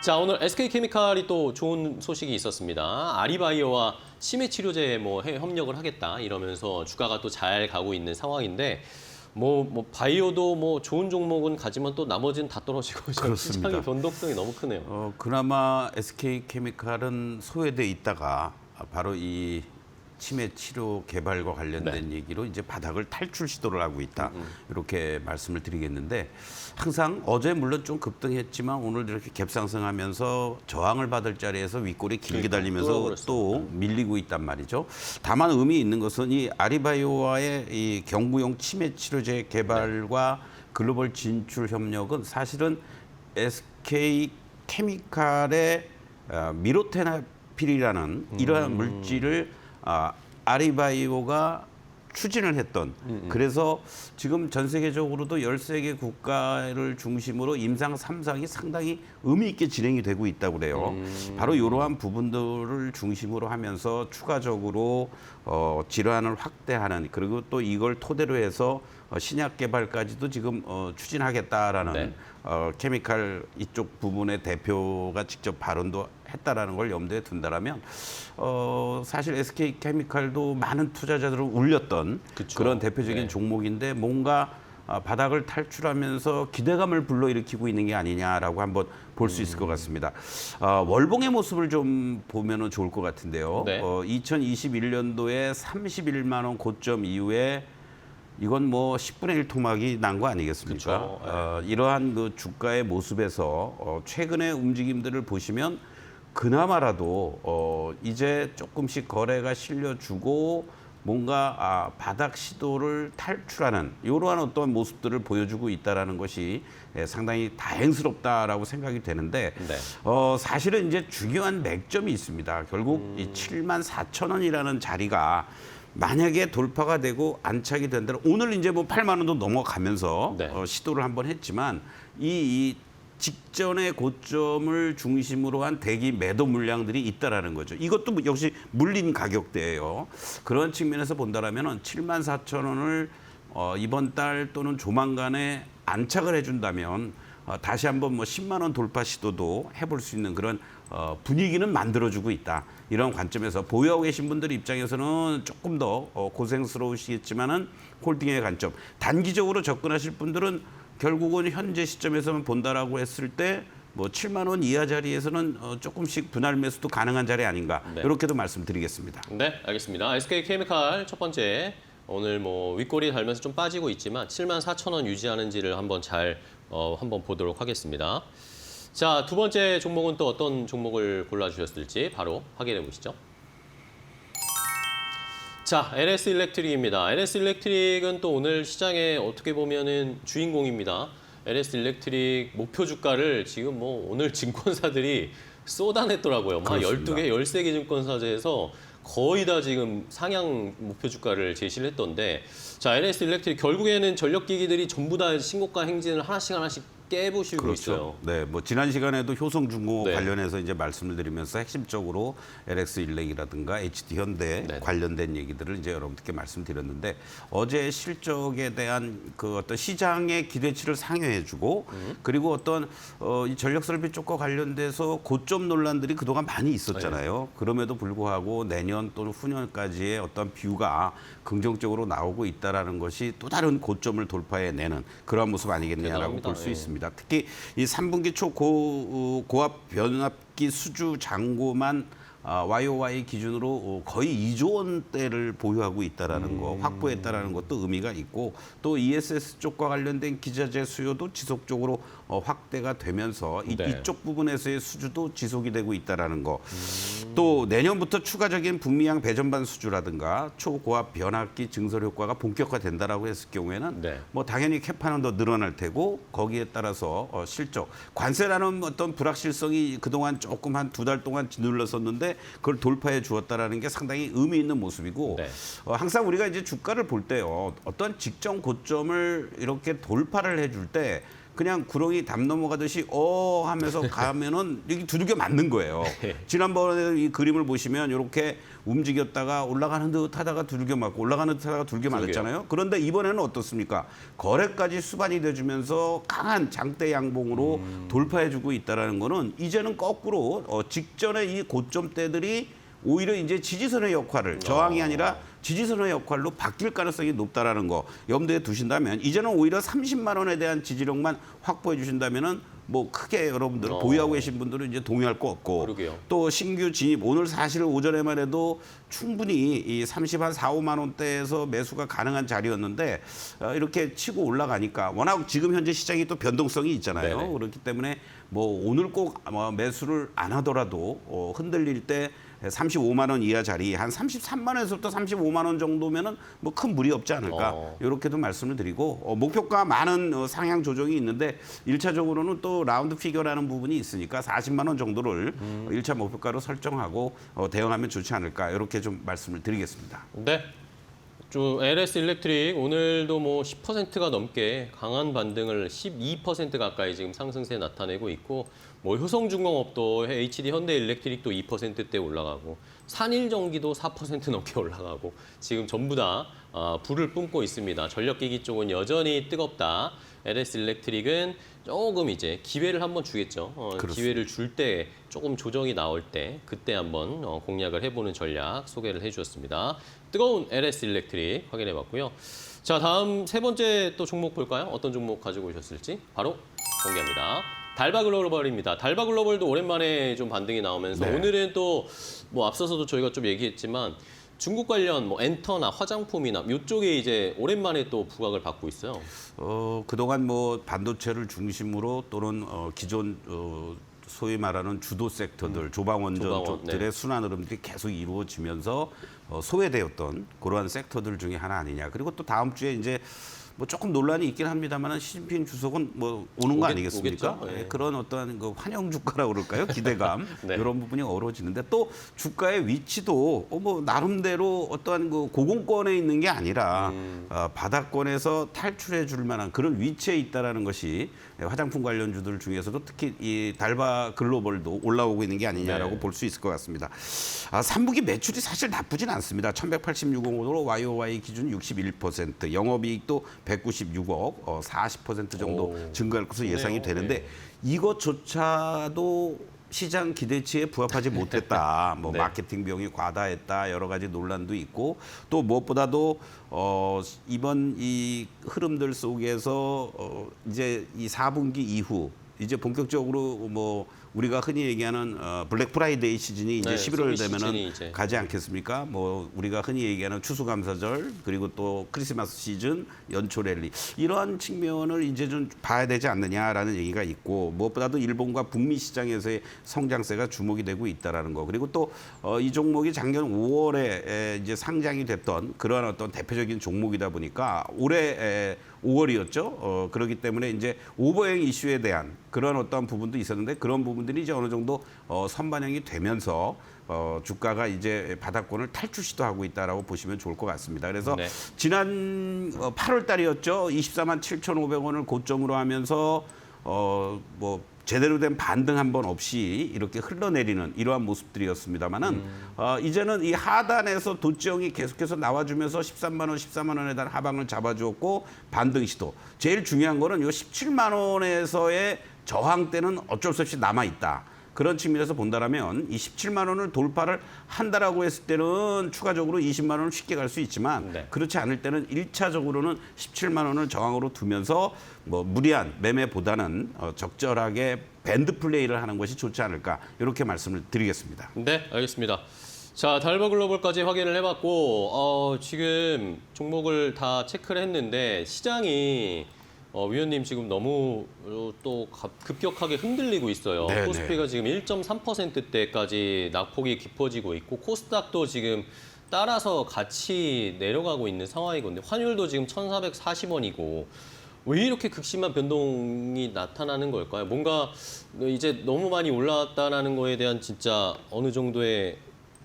자, 오늘 SK케미칼이 또 좋은 소식이 있었습니다. 아리바이오와 치매 치료제에 협력을 하겠다 이러면서 주가가 또 잘 가고 있는 상황인데 바이오도 좋은 종목은 가지만 또 나머지는 다 떨어지고 그렇습니다. 시장의 변동성이 너무 크네요. 그나마 SK케미칼은 소외돼 있다가 바로 이 치매 치료 개발과 관련된 얘기로 이제 바닥을 탈출 시도를 하고 있다. 이렇게 말씀을 드리겠는데 항상 어제 물론 좀 급등했지만 오늘 이렇게 갭상승하면서 저항을 받을 자리에서 윗골이 길게 달리면서 또 밀리고 있단 말이죠. 다만 의미 있는 것은 이 아리바이오와의 이 경구용 치매 치료제 개발과 글로벌 진출 협력은 사실은 SK케미칼의 미로테나필이라는 이러한 물질을 아리바이오가 추진을 했던 그래서 지금 전 세계적으로도 13개 국가를 중심으로 임상 3상이 상당히 의미 있게 진행이 되고 있다고 그래요. 바로 이러한 부분들을 중심으로 하면서 추가적으로 질환을 확대하는 그리고 또 이걸 토대로 해서 신약 개발까지도 지금 추진하겠다라는 네. 케미칼 이쪽 부분의 대표가 직접 발언도 했다라는 걸 염두에 둔다라면 사실 SK케미칼도 많은 투자자들을 울렸던 그런 대표적인 네. 종목인데 뭔가 바닥을 탈출하면서 기대감을 불러일으키고 있는 게 아니냐라고 한번 볼 수 있을 것 같습니다. 월봉의 모습을 좀 보면은 좋을 것 같은데요. 네. 2021년도에 31만 원 고점 이후에 이건 10분의 1 토막이 난 거 아니겠습니까? 이러한 그 주가의 모습에서 최근의 움직임들을 보시면 그나마라도 이제 조금씩 거래가 실려주고 뭔가 바닥 시도를 탈출하는 이러한 어떤 모습들을 보여주고 있다라는 것이 상당히 다행스럽다라고 생각이 되는데 네. 사실은 이제 중요한 맥점이 있습니다. 결국 이 74,000원이라는 자리가 만약에 돌파가 되고 안착이 된다면 오늘 이제 8만 원도 넘어가면서 네. 시도를 한번 했지만 이 직전의 고점을 중심으로 한 대기 매도 물량들이 있다라는 거죠. 이것도 역시 물린 가격대예요. 그런 측면에서 본다라면은 74,000원을 이번 달 또는 조만간에 안착을 해준다면 다시 한번 10만 원 돌파 시도도 해볼 수 있는 그런 분위기는 만들어주고 있다. 이런 관점에서 보유하고 계신 분들 입장에서는 조금 더 고생스러우시겠지만은 홀딩의 관점. 단기적으로 접근하실 분들은 결국은 현재 시점에서만 본다라고 했을 때 7만 원 이하 자리에서는 조금씩 분할 매수도 가능한 자리 아닌가. 네. 이렇게도 말씀드리겠습니다. 네, 알겠습니다. SK케미칼 첫 번째 오늘 윗골이 달면서 좀 빠지고 있지만 74,000원 유지하는지를 한번 한번 보도록 하겠습니다. 자, 두 번째 종목은 또 어떤 종목을 골라주셨을지 바로 확인해 보시죠. 자, LS일렉트릭입니다. LS일렉트릭은 또 오늘 시장에 어떻게 보면은 주인공입니다. LS일렉트릭 목표 주가를 지금 오늘 증권사들이 쏟아냈더라고요. 막 12개, 13개 증권사에서 거의 다 지금 상향 목표 주가를 제시를 했던데 자, LS일렉트릭 결국에는 전력기기들이 전부 다 신고가 행진을 하나씩 깨부시고 있어요. 네, 지난 시간에도 효성중공 네. 관련해서 이제 말씀을 드리면서 핵심적으로 LX일렉이라든가 HD현대 네. 관련된 얘기들을 이제 여러분들께 말씀드렸는데 어제 실적에 대한 그 어떤 시장의 기대치를 상회해주고 그리고 어떤 이 전력설비 쪽과 관련돼서 고점 논란들이 그동안 많이 있었잖아요. 그럼에도 불구하고 내년 또는 후년까지의 어떤 뷰가 긍정적으로 나오고 있다라는 것이 또 다른 고점을 돌파해내는 그런 모습 아니겠느냐라고 볼 수 있습니다. 특히 이 3분기 초 고압 변압기 수주 잔고만 YOY 기준으로 거의 2조 원대를 보유하고 있다라는 거, 확보했다라는 것도 의미가 있고 또 ESS 쪽과 관련된 기자재 수요도 지속적으로 확대가 되면서 네. 이쪽 부분에서의 수주도 지속이 되고 있다라는 거. 또 내년부터 추가적인 북미양 배전반 수주라든가 초고압 변압기 증설 효과가 본격화된다라고 했을 경우에는 네. 뭐 당연히 캐파는 더 늘어날 테고 거기에 따라서 실적 관세라는 어떤 불확실성이 그동안 조금 한 2달 동안 눌렀었는데 그걸 돌파해 주었다라는 게 상당히 의미 있는 모습이고 네. 항상 우리가 이제 주가를 볼 때요 어떤 직전 고점을 이렇게 돌파를 해줄 때 그냥 구렁이 담 넘어가듯이 하면서 가면은 여기 두들겨 맞는 거예요. 지난번에 이 그림을 보시면 이렇게 움직였다가 올라가는 듯 하다가 두들겨 맞고 올라가는 듯 하다가 두들겨 맞았잖아요. 그런데 이번에는 어떻습니까? 거래까지 수반이 돼주면서 강한 장대 양봉으로 돌파해주고 있다는 거는 이제는 거꾸로 직전에 이 고점대들이 오히려 이제 지지선의 역할을 저항이 아니라 지지선의 역할로 바뀔 가능성이 높다라는 거 염두에 두신다면 이제는 오히려 30만 원에 대한 지지력만 확보해 주신다면은 뭐 크게 여러분들 보유하고 계신 분들은 이제 동의할 거 없고 그러게요. 또 신규 진입 오늘 사실 오전에만 해도 충분히 이 30한 4, 5만 원대에서 매수가 가능한 자리였는데 이렇게 치고 올라가니까 워낙 지금 현재 시장이 또 변동성이 있잖아요. 네네. 그렇기 때문에 뭐 오늘 꼭 매수를 안 하더라도 흔들릴 때 35만 원 이하 자리 한 33만 원에서부터 35만 원 정도면은 뭐 큰 무리 없지 않을까 이렇게도 말씀을 드리고 목표가 많은 상향 조정이 있는데 1차적으로는 또 라운드 피겨라는 부분이 있으니까 40만 원 정도를 1차 목표가로 설정하고 대응하면 좋지 않을까 이렇게 좀 말씀을 드리겠습니다. 네. LS 일렉트릭 오늘도 뭐 10%가 넘게 강한 반등을 12% 가까이 지금 상승세 나타내고 있고 뭐 효성중공업도 HD 현대일렉트릭도 2%대 올라가고 산일전기도 4% 넘게 올라가고 지금 전부 다 불을 뿜고 있습니다. 전력기기 쪽은 여전히 뜨겁다. LS 일렉트릭은 조금 이제 기회를 한번 주겠죠. 기회를 줄 때 조금 조정이 나올 때 그때 한번 공략을 해보는 전략 소개를 해주셨습니다. 뜨거운 LS 일렉트릭 확인해봤고요. 자, 다음 세 번째 또 종목 볼까요? 어떤 종목 가지고 오셨을지 바로 공개합니다. 달바글로벌입니다. 달바글로벌도 오랜만에 좀 반등이 나오면서 네. 오늘은 또 뭐 앞서서도 저희가 좀 얘기했지만 중국 관련 뭐 엔터나 화장품이나 이쪽에 이제 오랜만에 또 부각을 받고 있어요. 그동안 뭐 반도체를 중심으로 또는 기존 소위 말하는 주도 섹터들, 조방원전 조방원, 쪽들의 네. 순환 흐름들이 계속 이루어지면서 소외되었던 그러한 섹터들 중에 하나 아니냐. 그리고 또 다음 주에 이제 뭐 조금 논란이 있긴 합니다만 시진핑 주석은 뭐 오는 거 아니겠습니까? 오겠죠? 네. 그런 어떤 그 환영 주가라고 그럴까요? 기대감 네. 이런 부분이 어우러지는데 또 주가의 위치도 뭐 나름대로 어떠한 그 고공권에 있는 게 아니라 바닥권에서 탈출해 줄 만한 그런 위치에 있다라는 것이 화장품 관련주들 중에서도 특히 이 달바 글로벌도 올라오고 있는 게 아니냐라고 네. 볼 수 있을 것 같습니다. 3분기 매출이 사실 나쁘진 않습니다. 1186억으로 YOY 기준 61%, 영업이익도 196억, 40% 정도 증가할 것으로 예상이 되는데 이것조차도 시장 기대치에 부합하지 못했다. 뭐 네. 마케팅 비용이 과다했다. 여러 가지 논란도 있고 또 무엇보다도 이번 이 흐름들 속에서 이제 이 4분기 이후 이제 본격적으로 뭐 우리가 흔히 얘기하는 블랙 프라이데이 시즌이 이제 네, 11월 소비 되면은 시즌이 이제. 가지 않겠습니까? 뭐 우리가 흔히 얘기하는 추수감사절 그리고 또 크리스마스 시즌 연초 랠리 이러한 측면을 이제 좀 봐야 되지 않느냐라는 얘기가 있고 무엇보다도 일본과 북미 시장에서의 성장세가 주목이 되고 있다라는 거 그리고 또 이 종목이 작년 5월에 이제 상장이 됐던 그러한 어떤 대표적인 종목이다 보니까 올해 5월이었죠. 그렇기 때문에 이제 오버행 이슈에 대한 그런 어떤 부분도 있었는데 그런 부분들이 이제 어느 정도 선반영이 되면서 주가가 이제 바닥권을 탈출 시도하고 있다라고 보시면 좋을 것 같습니다. 그래서 네. 지난 8월 달이었죠. 24만 7,500원을 고점으로 하면서 뭐 제대로 된 반등 한 번 없이 이렇게 흘러내리는 이러한 모습들이었습니다만은 이제는 이 하단에서 도지형이 계속해서 나와주면서 13만 원, 14만 원에 대한 하방을 잡아주었고 반등 시도. 제일 중요한 거는 이 17만 원에서의 저항대는 어쩔 수 없이 남아 있다. 그런 측면에서 본다라면 이 17만 원을 돌파를 한다라고 했을 때는 추가적으로 20만 원을 쉽게 갈 수 있지만 네. 그렇지 않을 때는 1차적으로는 17만 원을 저항으로 두면서 뭐 무리한 매매보다는 적절하게 밴드 플레이를 하는 것이 좋지 않을까 이렇게 말씀을 드리겠습니다. 네, 알겠습니다. 자, 달바글로벌까지 확인을 해봤고 지금 종목을 다 체크를 했는데 시장이 위원님 지금 너무 또 급격하게 흔들리고 있어요. 네네. 코스피가 지금 1.3%대까지 낙폭이 깊어지고 있고 코스닥도 지금 따라서 같이 내려가고 있는 상황이거든요. 환율도 지금 1,440원이고 왜 이렇게 극심한 변동이 나타나는 걸까요? 뭔가 이제 너무 많이 올라왔다는 거에 대한 진짜 어느 정도의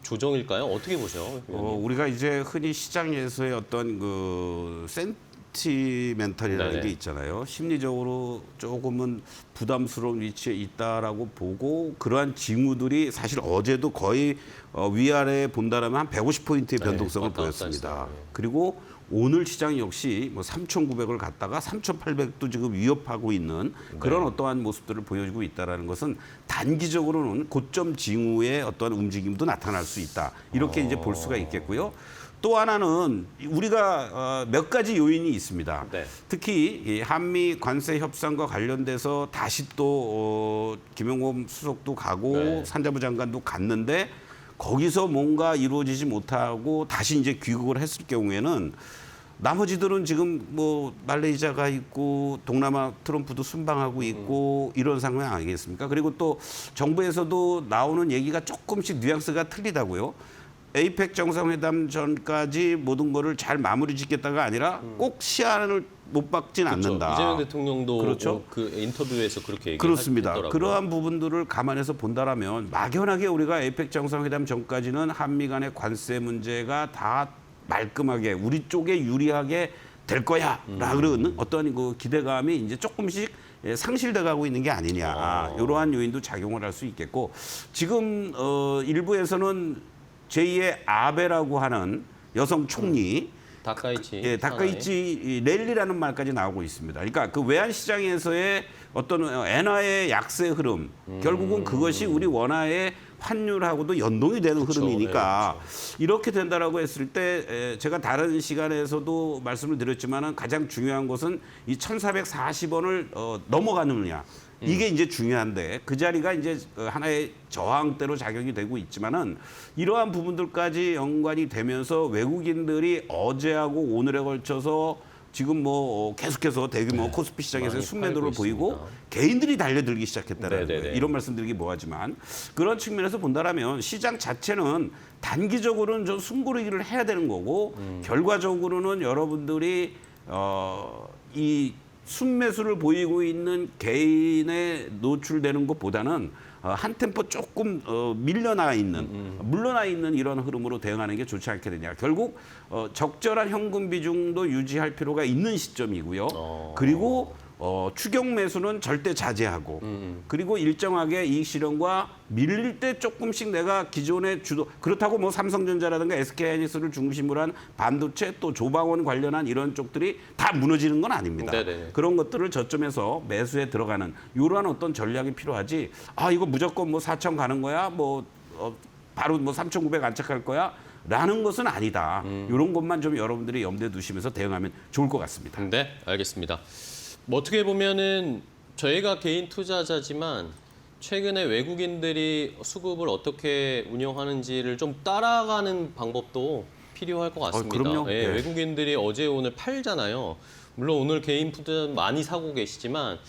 조정일까요? 어떻게 보세요? 위원님? 우리가 이제 흔히 시장에서의 어떤 그 센티멘털이라는 네네. 게 있잖아요. 심리적으로 조금은 부담스러운 위치에 있다라고 보고 그러한 징후들이 사실 어제도 거의 위아래 본다라면 한 150포인트의 네, 변동성을 왔다 갔다 보였습니다. 했어요. 그리고 오늘 시장 역시 뭐 3,900을 갔다가 3,800도 지금 위협하고 있는 그런 어떠한 모습들을 보여주고 있다라는 것은 단기적으로는 고점 징후의 어떠한 움직임도 나타날 수 있다. 이렇게 이제 볼 수가 있겠고요. 또 하나는 우리가 몇 가지 요인이 있습니다. 네. 특히 이 한미 관세 협상과 관련돼서 다시 또 김용범 수석도 가고 네. 산자부 장관도 갔는데 거기서 뭔가 이루어지지 못하고 다시 이제 귀국을 했을 경우에는 나머지들은 지금 뭐 말레이시아가 있고 동남아 트럼프도 순방하고 있고 이런 상황 아니겠습니까? 그리고 또 정부에서도 나오는 얘기가 조금씩 뉘앙스가 틀리다고요. 에이펙 정상회담 전까지 모든 거를 잘 마무리 짓겠다가 아니라 꼭 시한을 못 박진 그렇죠. 않는다. 이재명 대통령도 그렇죠. 그 인터뷰에서 그렇게 그렇습니다. 얘기했더라고요. 그러한 부분들을 감안해서 본다라면 막연하게 우리가 에이펙 정상회담 전까지는 한미 간의 관세 문제가 다 말끔하게 우리 쪽에 유리하게 될 거야라는 어떤 그 기대감이 이제 조금씩 상실돼 가고 있는 게 아니냐. 이러한 요인도 작용을 할 수 있겠고 지금 일부에서는 제2의 아베라고 하는 여성 총리 다카이치. 예, 다카이치 랠리라는 말까지 나오고 있습니다. 그러니까 그 외환 시장에서의 어떤 엔화의 약세 흐름, 결국은 그것이 우리 원화의 환율하고도 연동이 되는 그렇죠. 흐름이니까 네, 이렇게 된다라고 했을 때 제가 다른 시간에서도 말씀을 드렸지만은 가장 중요한 것은 이 1,440원을 넘어가느냐. 이게 이제 중요한데 그 자리가 이제 하나의 저항대로 작용이 되고 있지만은 이러한 부분들까지 연관이 되면서 외국인들이 어제하고 오늘에 걸쳐서 지금 뭐 계속해서 대규모 코스피 시장에서 많이 순매도를 팔고 보이고 있습니다. 개인들이 달려들기 시작했다는 네네네. 거예요. 이런 말씀드리기 뭐하지만 그런 측면에서 본다라면 시장 자체는 단기적으로는 좀 숨고르기를 해야 되는 거고 결과적으로는 여러분들이 이 순매수를 보이고 있는 개인에 노출되는 것보다는 한 템포 조금 밀려나 있는 물러나 있는 이런 흐름으로 대응하는 게 좋지 않겠느냐. 결국 적절한 현금 비중도 유지할 필요가 있는 시점이고요. 그리고 추격 매수는 절대 자제하고 그리고 일정하게 이익 실현과 밀릴 때 조금씩 내가 기존의 주도 그렇다고 뭐 삼성전자라든가 SK하이닉스를 중심으로 한 반도체 또 조방원 관련한 이런 쪽들이 다 무너지는 건 아닙니다. 네네. 그런 것들을 저점에서 매수에 들어가는 이러한 어떤 전략이 필요하지. 아 이거 무조건 뭐 4천 가는 거야. 뭐 바로 뭐 3,900 안착할 거야. 라는 것은 아니다. 이런 것만 좀 여러분들이 염두에 두시면서 대응하면 좋을 것 같습니다. 네, 알겠습니다. 뭐 어떻게 보면은 저희가 개인 투자자지만 최근에 외국인들이 수급을 어떻게 운영하는지를 좀 따라가는 방법도 필요할 것 같습니다. 그럼요. 예, 네. 외국인들이 어제 오늘 팔잖아요. 물론 오늘 개인 투자 많이 사고 계시지만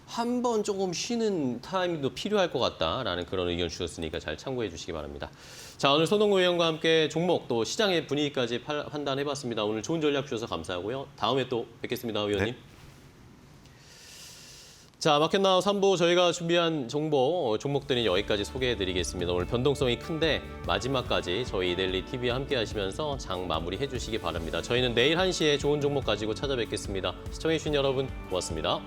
한 번 조금 쉬는 타임도 필요할 것 같다라는 그런 의견 주셨으니까 잘 참고해 주시기 바랍니다. 자, 오늘 손동구 의원과 함께 종목 또 시장의 분위기까지 판단해봤습니다. 오늘 좋은 전략 주셔서 감사하고요. 다음에 또 뵙겠습니다, 의원님. 네. 자, 마켓나우 3부 저희가 준비한 종목들은 여기까지 소개해드리겠습니다. 오늘 변동성이 큰데 마지막까지 저희 이데일리 TV와 함께 하시면서 장 마무리해 주시기 바랍니다. 저희는 내일 1시에 좋은 종목 가지고 찾아뵙겠습니다. 시청해주신 여러분 고맙습니다.